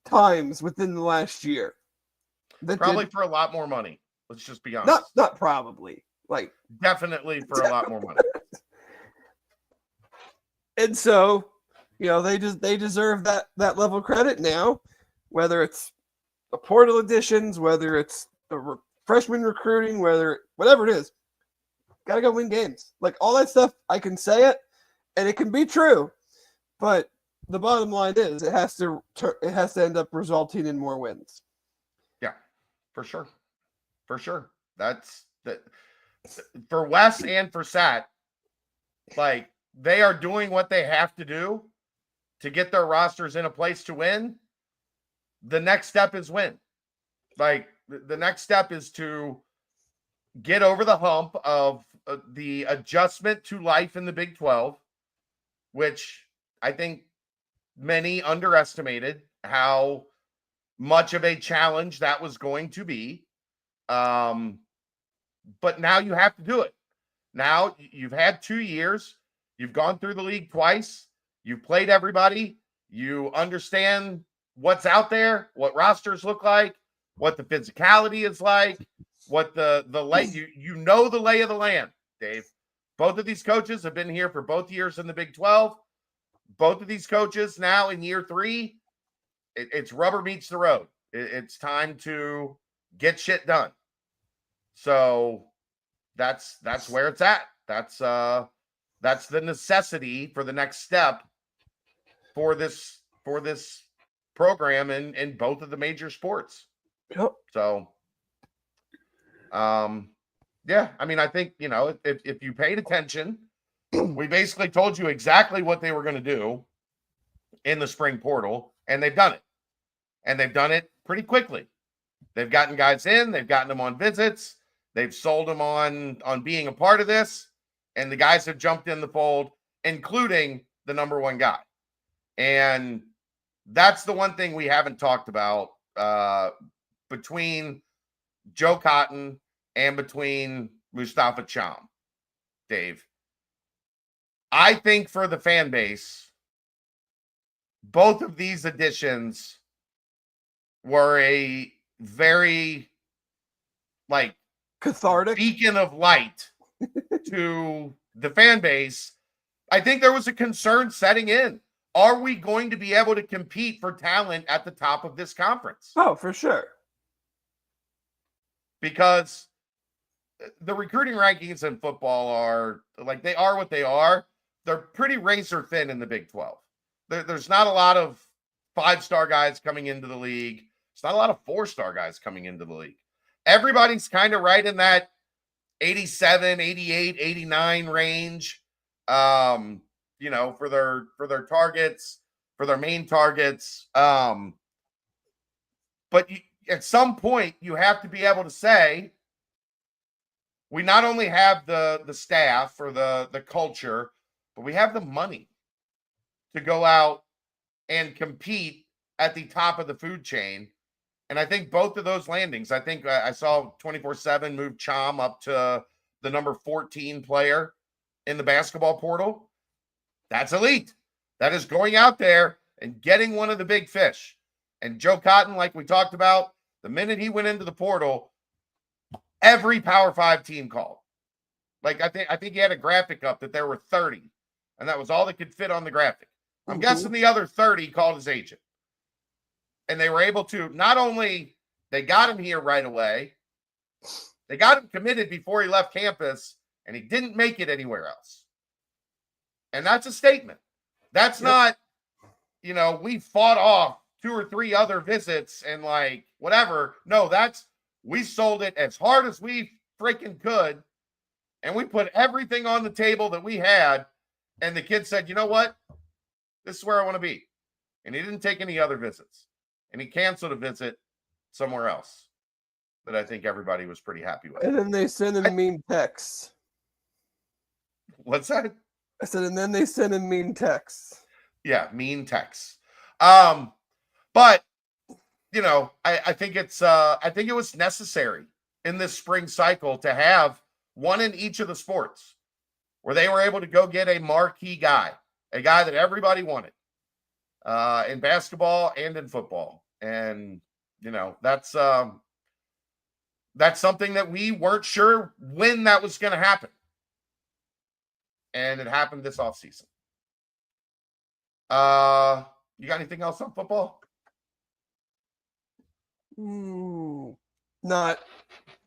times within the last year. Probably for a lot more money. Let's just be honest. Not probably. Like, definitely for a lot more money. And so, you know, they deserve that level of credit now, whether it's the portal additions, whether it's the freshman recruiting, whatever it is. Got to go win games. Like, all that stuff, I can say it, and it can be true, but the bottom line is it has to end up resulting in more wins. Yeah, for sure. For sure. That's for Wes and for Sat. Like, they are doing what they have to do to get their rosters in a place to win. The next step is win. Like, the next step is to get over the hump of the adjustment to life in the Big 12, which I think many underestimated how much of a challenge that was going to be. But now you have to do it. Now you've had 2 years. You've gone through the league twice. You've played everybody. You understand what's out there, what rosters look like, what the physicality is like, what the lay, you know the lay of the land, Dave. Both of these coaches have been here for both years in the Big 12. Both of these coaches now in year 3, it's rubber meets the road. It's time to get shit done. So that's where it's at. That's the necessity for the next step for this program in both of the major sports. Yep. So, yeah, I mean, I think, you know, if you paid attention, we basically told you exactly what they were going to do in the spring portal, and they've done it. And they've done it pretty quickly. They've gotten guys in, they've gotten them on visits, they've sold them on being a part of this, and the guys have jumped in the fold, including the number 1 guy. And that's the one thing we haven't talked about between Joe Cotton and between Mustafa Cham, Dave. I think for the fan base, both of these additions were a very, like, cathartic beacon of light to the fan base. I think there was a concern setting in. Are we going to be able to compete for talent at the top of this conference? Oh, for sure. Because the recruiting rankings in football are, like, they are what they are. They're pretty razor thin in the Big 12. there's not a lot of 5-star guys coming into the league. It's not a lot of 4-star guys coming into the league. Everybody's kind of right in that 87, 88, 89 range. For their targets, for their main targets. But at some point, you have to be able to say, we not only have the staff or the culture, but we have the money to go out and compete at the top of the food chain. And I think both of those landings, I think I saw 24/7 move Chom up to the number 14 player in the basketball portal. That's elite. That is going out there and getting one of the big fish. And Joe Cotton, like we talked about, the minute he went into the portal, every Power 5 team called. Like I think he had a graphic up that there were 30, and that was all that could fit on the graphic. I'm guessing the other 30 called his agent. And they were able to, not only they got him here right away, they got him committed before he left campus, and he didn't make it anywhere else. And that's a statement. That's not, we fought off 2 or 3 other visits and like whatever. No, we sold it as hard as we freaking could. And we put everything on the table that we had. And the kid said, you know what? This is where I want to be. And he didn't take any other visits. And he canceled a visit somewhere else that I think everybody was pretty happy with. And then they send him mean texts. What's that? I said, and then they send him mean texts. Yeah, mean texts. But I think I think it was necessary in this spring cycle to have one in each of the sports where they were able to go get a marquee guy, a guy that everybody wanted. In basketball and in football. And, that's something that we weren't sure when that was going to happen. And it happened this offseason. You got anything else on football? Not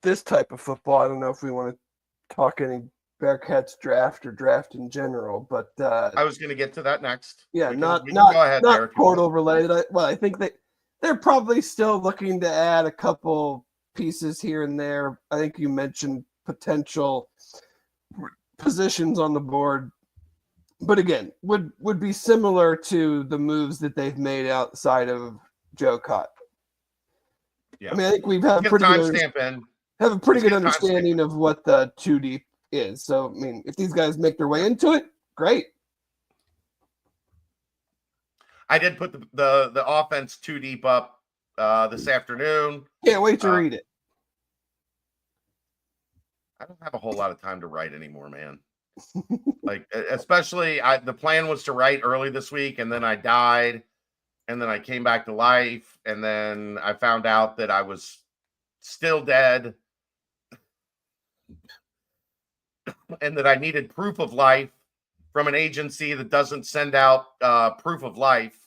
this type of football. I don't know if we want to talk any Bearcats draft or draft in general, but I was going to get to that next. Yeah, we not go ahead, portal related. I think they're probably still looking to add a couple pieces here and there. I think you mentioned potential positions on the board, but again, would be similar to the moves that they've made outside of Joe Cott. Yeah, I mean, I think we've had a pretty good understanding of what the 2 deep is. So, I mean, if these guys make their way into it, great. I did put the offense 2 deep up this afternoon. Can't wait to read it. I don't have a whole lot of time to write anymore, man. Like, especially the plan was to write early this week, and then I died, and then I came back to life, and then I found out that I was still dead, and that I needed proof of life from an agency that doesn't send out proof of life.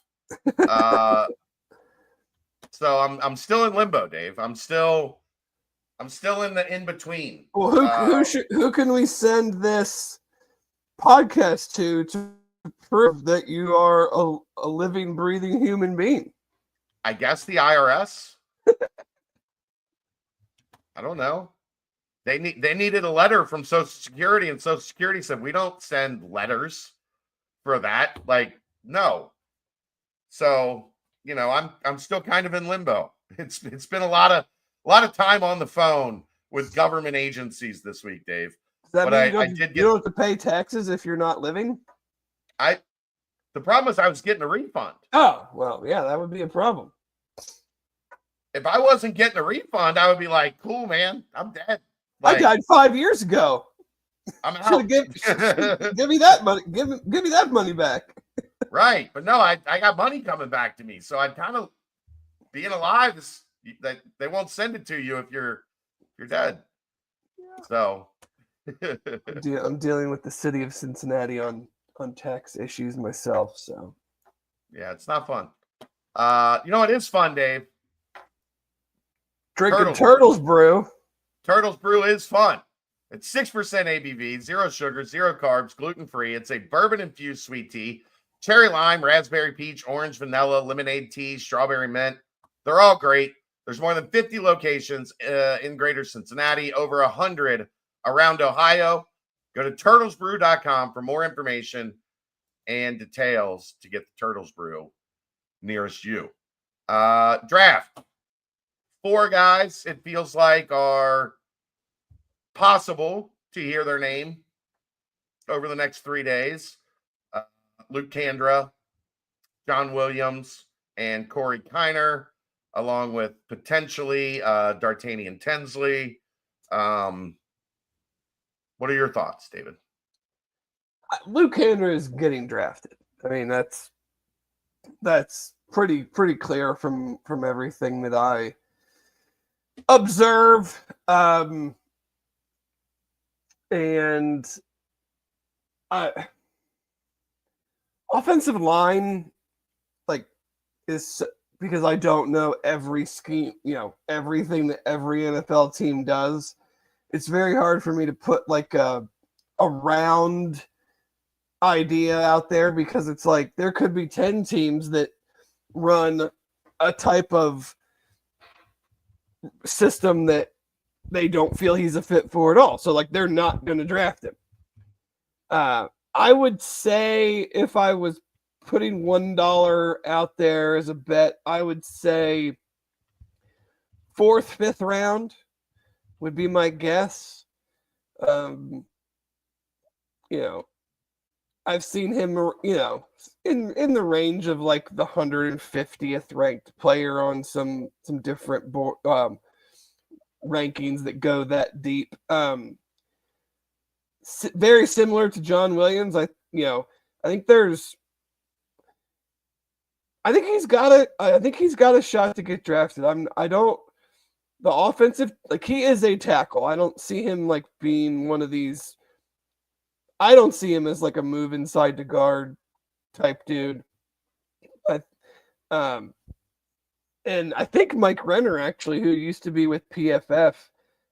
So I'm still in limbo, Dave. I'm still in the in between. Well, who can we send this podcast to prove that you are a living, breathing human being? I guess the IRS. I don't know. They needed a letter from Social Security, and Social Security said, we don't send letters for that. Like, no. So, I'm still kind of in limbo. It's been a lot of time on the phone with government agencies this week, Dave. Does that mean you don't have to pay taxes if you're not living? The problem is I was getting a refund. Oh, well, yeah, that would be a problem. If I wasn't getting a refund, I would be like, cool, man, I'm dead. Like, I died 5 years ago. I'm out. Give me that money. Give me that money back. Right, but no, I got money coming back to me, so I'd kind of being alive is that they won't send it to you if you're dead. Yeah. So I'm dealing with the city of Cincinnati on tax issues myself. So yeah, it's not fun. It is fun, Dave. Drinking Turtles Brew. Turtles Brew is fun. It's 6% ABV, 0 sugar, 0 carbs, gluten-free. It's a bourbon-infused sweet tea cherry lime, raspberry peach, orange vanilla, lemonade tea, strawberry mint. They're all great. There's more than 50 locations in greater Cincinnati, over 100 around Ohio. Go to turtlesbrew.com for more information and details to get the Turtles Brew nearest you. Draft. 4 guys, it feels like, are possible to hear their name over the next 3 days. Luke Kandra, John Williams, and Corey Kiner, along with potentially D'Artagnan Tinsley. What are your thoughts, David? Luke Kandra is getting drafted. I mean, that's pretty clear from everything that I observe. And offensive line, is, because I don't know every scheme, everything that every NFL team does. It's very hard for me to put a round idea out there, because it's like there could be 10 teams that run a type of system that they don't feel he's a fit for at all. So they're not going to draft him. I would say, if I was putting $1 out there as a bet, I would say 4th, 5th round would be my guess. I've seen him, in the range of the 150th ranked player on some different rankings that go that deep. Very similar to John Williams. I think he's got a shot to get drafted. The offensive, he is a tackle. I don't see him being one of these. I don't see him as a move inside to guard type dude. And I think Mike Renner, actually, who used to be with PFF,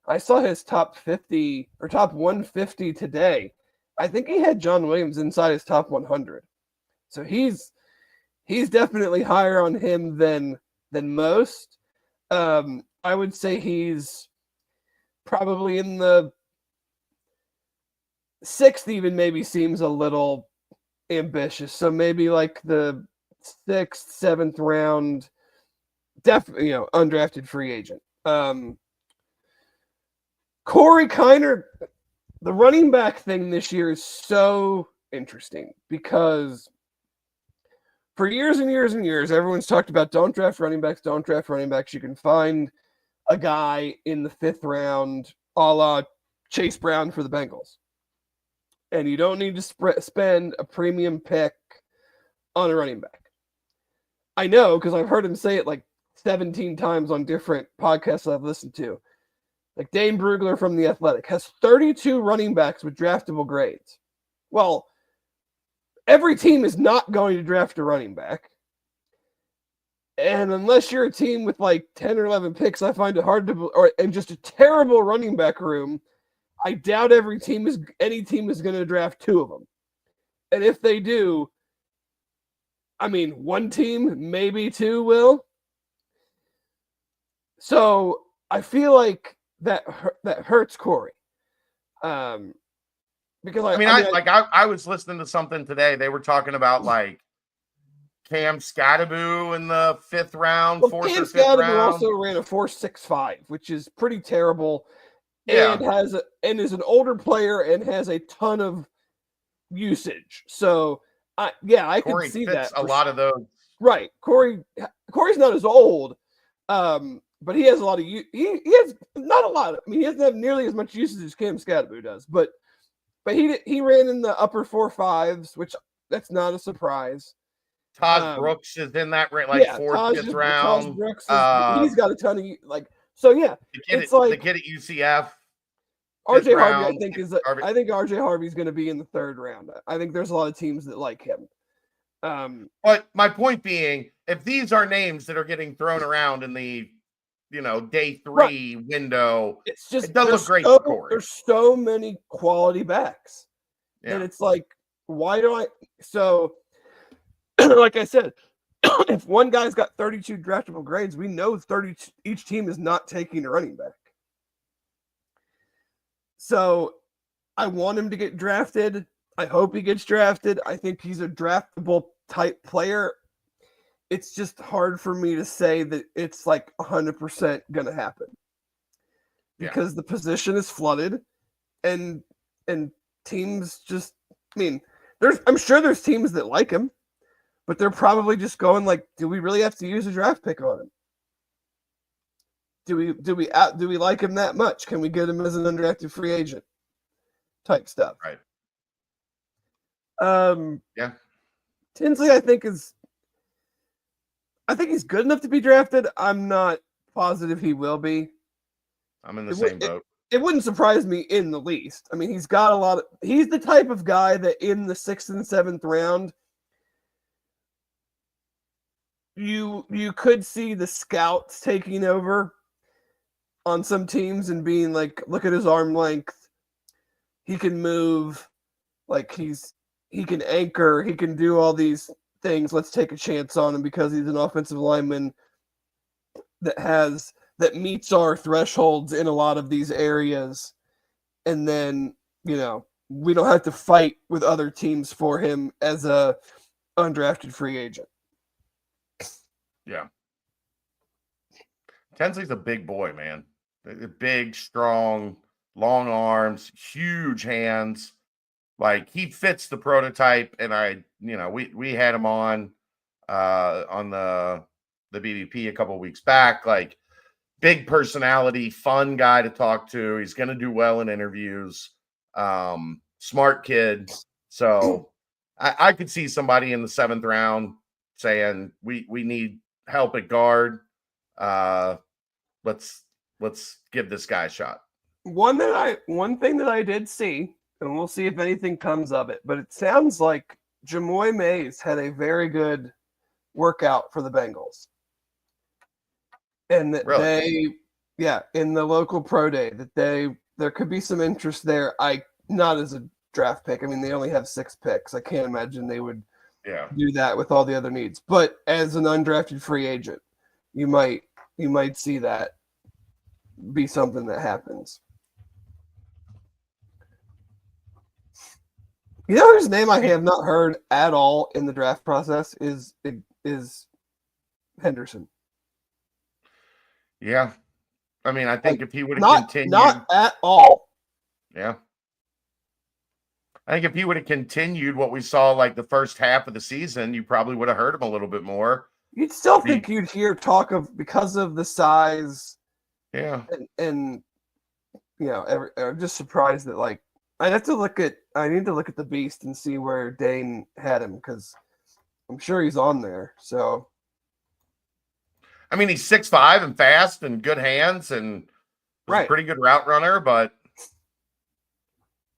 I saw his top 50 or top 150 today. I think he had John Williams inside his top 100. So he's definitely higher on him than most. I would say he's probably in the 6th, even maybe seems a little ambitious. So maybe the 6th, 7th round, definitely, undrafted free agent. Corey Kiner, the running back thing this year is so interesting, because for years and years and years, everyone's talked about don't draft running backs. You can find a guy in the 5th round, a la Chase Brown for the Bengals, and you don't need to spend a premium pick on a running back. I know, because I've heard him say it 17 times on different podcasts I've listened to. Dane Brugler from The Athletic has 32 running backs with draftable grades. Well, every team is not going to draft a running back. And unless you're a team with 10 or 11 picks, I find it hard to, and just a terrible running back room, I doubt any team is going to draft 2 of them. And if they do, one team, maybe 2 will. So I feel like that hurts Corey. Because I was listening to something today. They were talking about Cam Scatteraboo in the 5th round, 4th or 5th round. Also ran a 4.65, which is pretty terrible. Yeah. And is an older player and has a ton of usage. So I can see that. A lot of those. Right. Corey's not as old. But he has a lot of he has not a lot. He doesn't have nearly as much usage as Cam Scatteraboo does. But he ran in the upper 4.5s, which that's not a surprise. Todd Brooks is in that 4th, 5th round. Todd Brooks he's got a ton of So yeah, the kid at UCF. RJ Harvey, I think RJ Harvey's going to be in the 3rd round. I think there's a lot of teams that like him. But my point being, if these are names that are getting thrown around in the day 3 window, it does look great for Corey. There's so many quality backs, and it's why do I? So like I said, if one guy's got 32 draftable grades, we know each team is not taking a running back. So I want him to get drafted. I hope he gets drafted. I think he's a draftable type player. It's just hard for me to say that it's like 100% going to happen because the position is flooded and teams just, I mean, I'm sure there's teams that like him, but they're probably just going like, do we really have to use a draft pick on him? Do we like him that much? Can we get him as an undrafted free agent type stuff? Right. Yeah. Tinsley, I think he's good enough to be drafted. I'm not positive he will be. I'm in the same boat. It wouldn't surprise me in the least. I mean, he's the type of guy that in the 6th and 7th round, you could see the scouts taking over on some teams and being like, look at his arm length. He can move. Like he can anchor. He can do all these things. Let's take a chance on him because he's an offensive lineman that meets our thresholds in a lot of these areas. And then, we don't have to fight with other teams for him as a undrafted free agent. Yeah. Tinsley's a big boy, man. Big, strong, long arms, huge hands. Like he fits the prototype. And we had him on the BBP a couple of weeks back. Like big personality, fun guy to talk to. He's going to do well in interviews. Smart kid. So I could see somebody in the 7th round saying we need help at guard. Let's give this guy a shot. One thing that I did see, and we'll see if anything comes of it, but it sounds like Jamoy Mays had a very good workout for the Bengals. And that really? in the local pro day, that there could be some interest there. Not as a draft pick. I mean, they only have 6 picks. I can't imagine they would do that with all the other needs. But as an undrafted free agent, you might see that be something that happens. You know whose name I have not heard at all in the draft process is Henderson. Yeah. I mean, I think if he would have continued. Not at all. Yeah. I think if he would have continued what we saw like the first half of the season, you probably would have heard him a little bit more. You'd still think you'd hear talk of because of the size. Yeah. And I'm just surprised that like I need to look at the beast and see where Dane had him because I'm sure he's on there. So I mean, he's 6'5" and fast and good hands and a pretty good route runner, but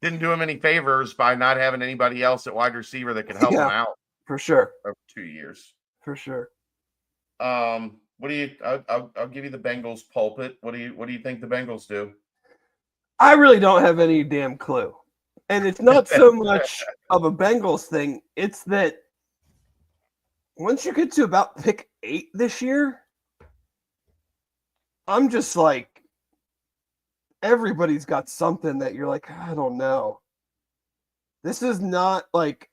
didn't do him any favors by not having anybody else at wide receiver that could help him out. For sure. Over 2 years. For sure. What do you? I'll give you the Bengals pulpit. What do you think the Bengals do? I really don't have any damn clue, and it's not so much of a Bengals thing. It's that once you get to about pick 8 this year, I'm just like everybody's got something that you're like, I don't know. This is not like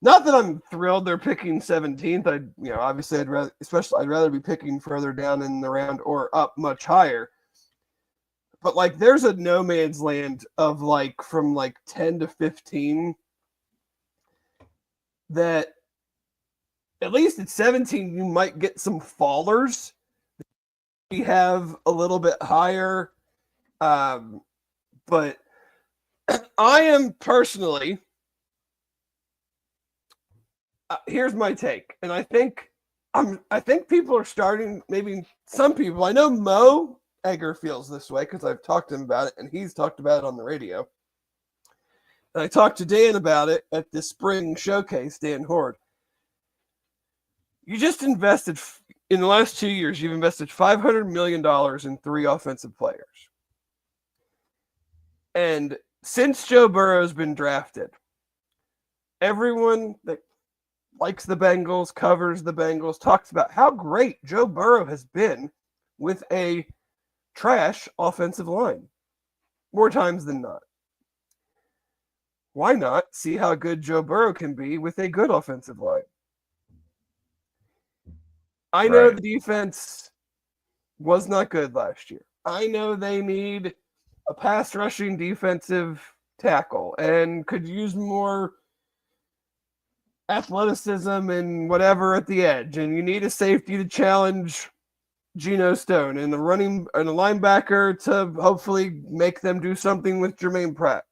Not that I'm thrilled they're picking 17th. Obviously I'd rather be picking further down in the round or up much higher. But like there's a no man's land of like from like 10 to 15 that at least at 17 you might get some fallers. We have a little bit higher. But I am personally here's my take, and I think people are starting. Maybe some people. I know Mo Egger feels this way because I've talked to him about it, and he's talked about it on the radio. And I talked to Dan about it at the spring showcase. Dan Horde, you just invested in the last 2 years. You've invested $500 million in 3 offensive players, and since Joe Burrow's been drafted, everyone that likes the Bengals, covers the Bengals, talks about how great Joe Burrow has been with a trash offensive line more times than not. Why not see how good Joe Burrow can be with a good offensive line? I know the defense was not good last year. I know they need a pass rushing defensive tackle and could use more athleticism and whatever at the edge. And you need a safety to challenge Geno Stone and a linebacker to hopefully make them do something with Jermaine Pratt.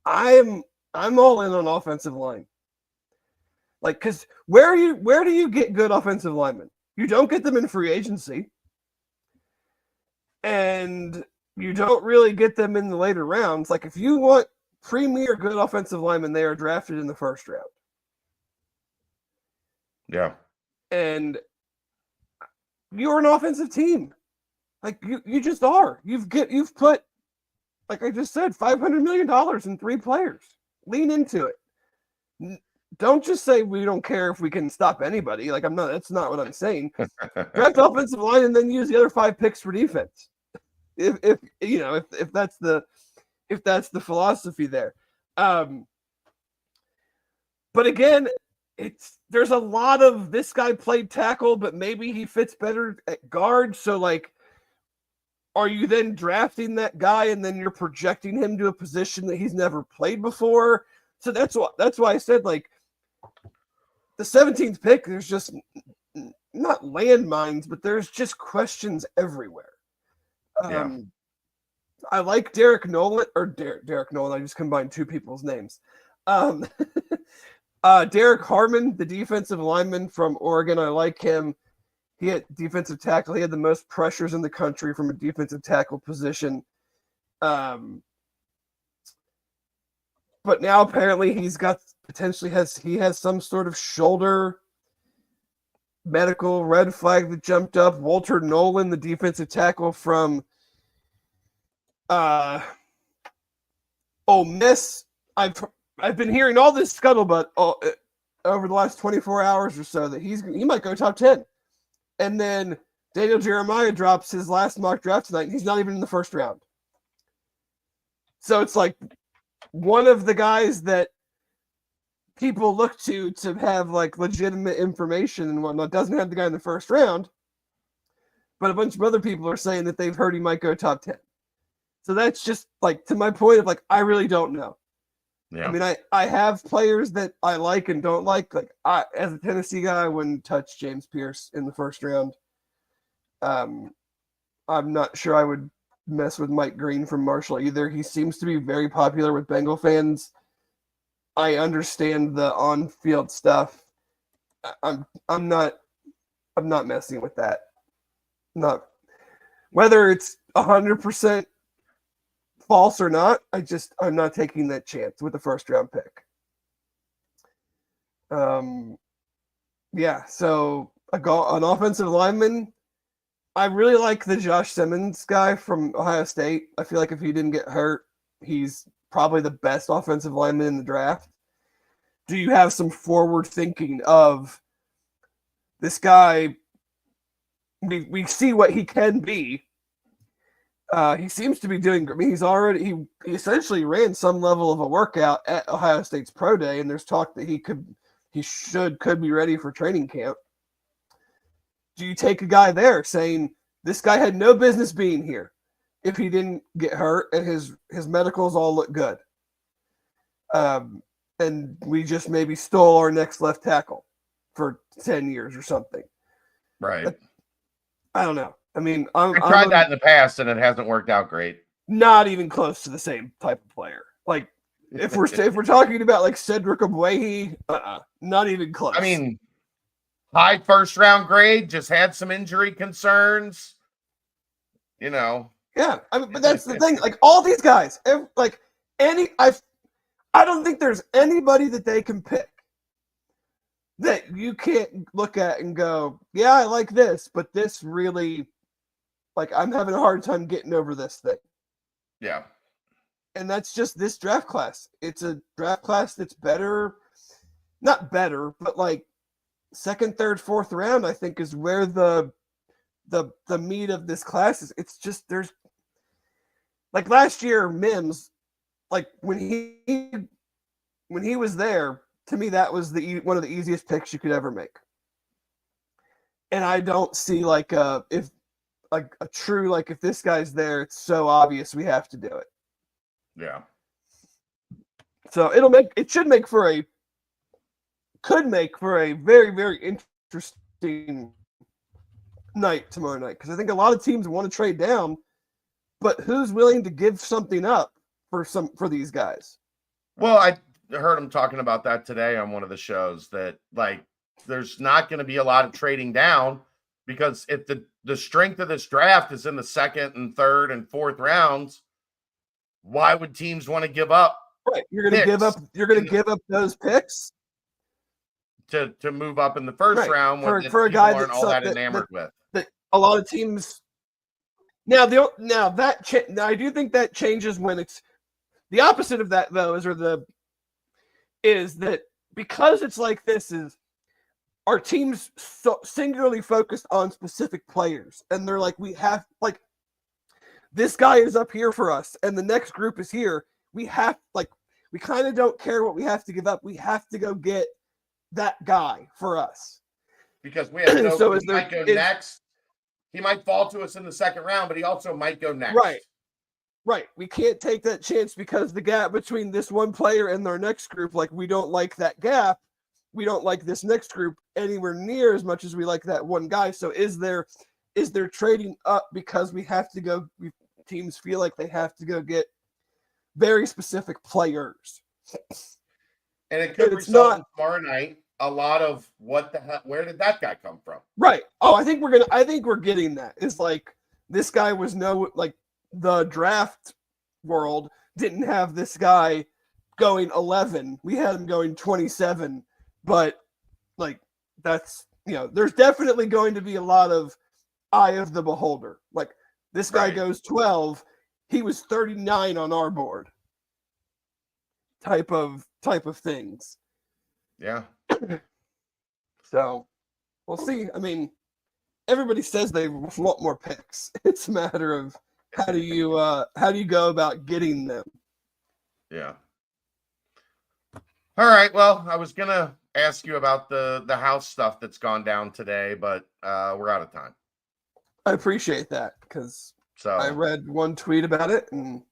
I'm all in on offensive line. Like, because where do you get good offensive linemen? You don't get them in free agency. And you don't really get them in the later rounds. Like, if you want premier good offensive linemen, they are drafted in the first round. Yeah. And you're an offensive team. Like, you just are. You've put, like I just said, $500 million in 3 players. Lean into it. Don't just say we don't care if we can stop anybody. Like, that's not what I'm saying. Draft offensive line and then use the other 5 picks for defense. If that's the philosophy there. But again, there's a lot of this guy played tackle, but maybe he fits better at guard. So, like, are you then drafting that guy and then you're projecting him to a position that he's never played before? So that's why I said, like, the 17th pick, there's just not landmines, but there's just questions everywhere. I like Derek Nolan. I just combined 2 people's names. Derek Harmon, the defensive lineman from Oregon. I like him. He had defensive tackle. He had the most pressures in the country from a defensive tackle position. But now apparently he has some sort of shoulder medical red flag that jumped up. Walter Nolan, the defensive tackle from Ole Miss. I've been hearing all this scuttlebutt over the last 24 hours or so that he might go top 10. And then Daniel Jeremiah drops his last mock draft tonight, and he's not even in the first round. So it's like one of the guys that people look to have like legitimate information and whatnot doesn't have the guy in the first round, but a bunch of other people are saying that they've heard he might go top 10. So that's just like to my point of like, I really don't know. Yeah. I mean, I have players that I like and don't like. Like, as a Tennessee guy, I wouldn't touch James Pierce in the first round. I'm not sure I would mess with Mike Green from Marshall either. He seems to be very popular with Bengal fans. I understand the on-field stuff. I'm not messing with that. Not whether it's 100% false or not, I'm not taking that chance with the first round pick. So an offensive lineman, I really like the Josh Simmons guy from Ohio State. I feel like if he didn't get hurt, he's probably the best offensive lineman in the draft. Do you have some forward thinking of this guy? We see what he can be. He seems to be doing. I mean, he essentially ran some level of a workout at Ohio State's pro day, and there's talk that he could be ready for training camp. Do you take a guy there saying this guy had no business being here if he didn't get hurt and his medicals all look good? And we just maybe stole our next left tackle for 10 years or something. Right. But I don't know. I mean, I tried that in the past and it hasn't worked out great. Not even close to the same type of player. Like if we're talking about like Cedric Ogbuehi, not even close. I mean, high first round grade, just had some injury concerns. Yeah, I mean, but that's the thing. Like all these guys, I don't think there's anybody that they can pick that you can't look at and go, yeah, I like this, but this really, like, I'm having a hard time getting over this thing. Yeah. And that's just this draft class. It's a draft class that's better. not better, but like second, third, fourth round, I think is where the meat of this class is. It's just there's like last year, Mims, like when he was there, to me that was one of the easiest picks you could ever make. And I don't see like if this guy's there, it's so obvious we have to do it. Yeah. So it could make for a very, very interesting night tomorrow night, because I think a lot of teams want to trade down, but who's willing to give something up for these guys? Well, I heard him talking about that today on one of the shows, that like there's not going to be a lot of trading down, because if the strength of this draft is in the second and third and fourth rounds, why would teams want to give up? Right, you're going to give up those picks to move up in the first round for a guy aren't all that enamored with. That a lot of teams now I do think that changes when it's the opposite of that, though, is that because it's like this, is our teams so singularly focused on specific players, and they're like, we have like this guy is up here for us, and the next group is here. We kind of don't care what we have to give up. We have to go get that guy for us. Because we have he might go next. He might fall to us in the second round, but he also might go next. Right. We can't take that chance because the gap between this one player and our next group, like we don't like that gap. We don't like this next group anywhere near as much as we like that one guy. So is there trading up because teams feel like they have to go get very specific players? And it could result in tomorrow night a lot of what the hell, where did that guy come from? Right. Oh, I think we're getting that. It's like this guy was the draft world didn't have this guy going 11. We had him going 27, but like that's, there's definitely going to be a lot of eye of the beholder. Like this guy goes 12, he was 39 on our board. Type of things. Yeah. So we'll see. I mean, everybody says they want more picks. It's a matter of how do you go about getting them? Yeah. All right. Well, I was gonna ask you about the house stuff that's gone down today, but we're out of time. I appreciate that, because I read one tweet about it, and it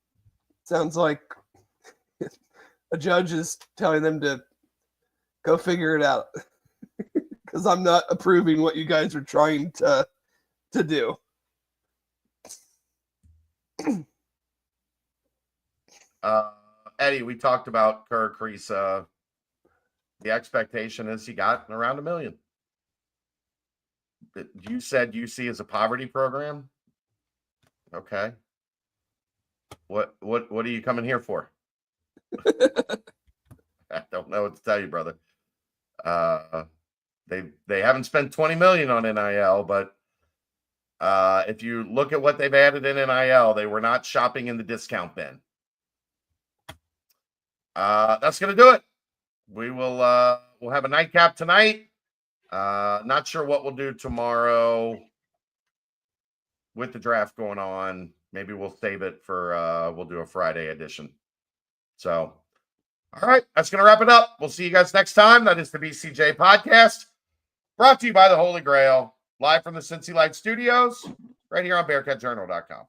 sounds like a judge is telling them to go figure it out, because I'm not approving what you guys are trying to do. Eddie, we talked about Kerr Kriisa. The expectation is he got around $1 million. You said UC is a poverty program. Okay. What are you coming here for? I don't know what to tell you, brother. They haven't spent $20 million on NIL, but if you look at what they've added in NIL, they were not shopping in the discount bin. That's gonna do it. We'll have a nightcap tonight. Not sure what we'll do tomorrow with the draft going on. Maybe we'll save it for we'll do a Friday edition. So, all right, that's going to wrap it up. We'll see you guys next time. That is the BCJ Podcast, brought to you by the Holy Grail, live from the Cincy Light Studios, right here on BearcatJournal.com.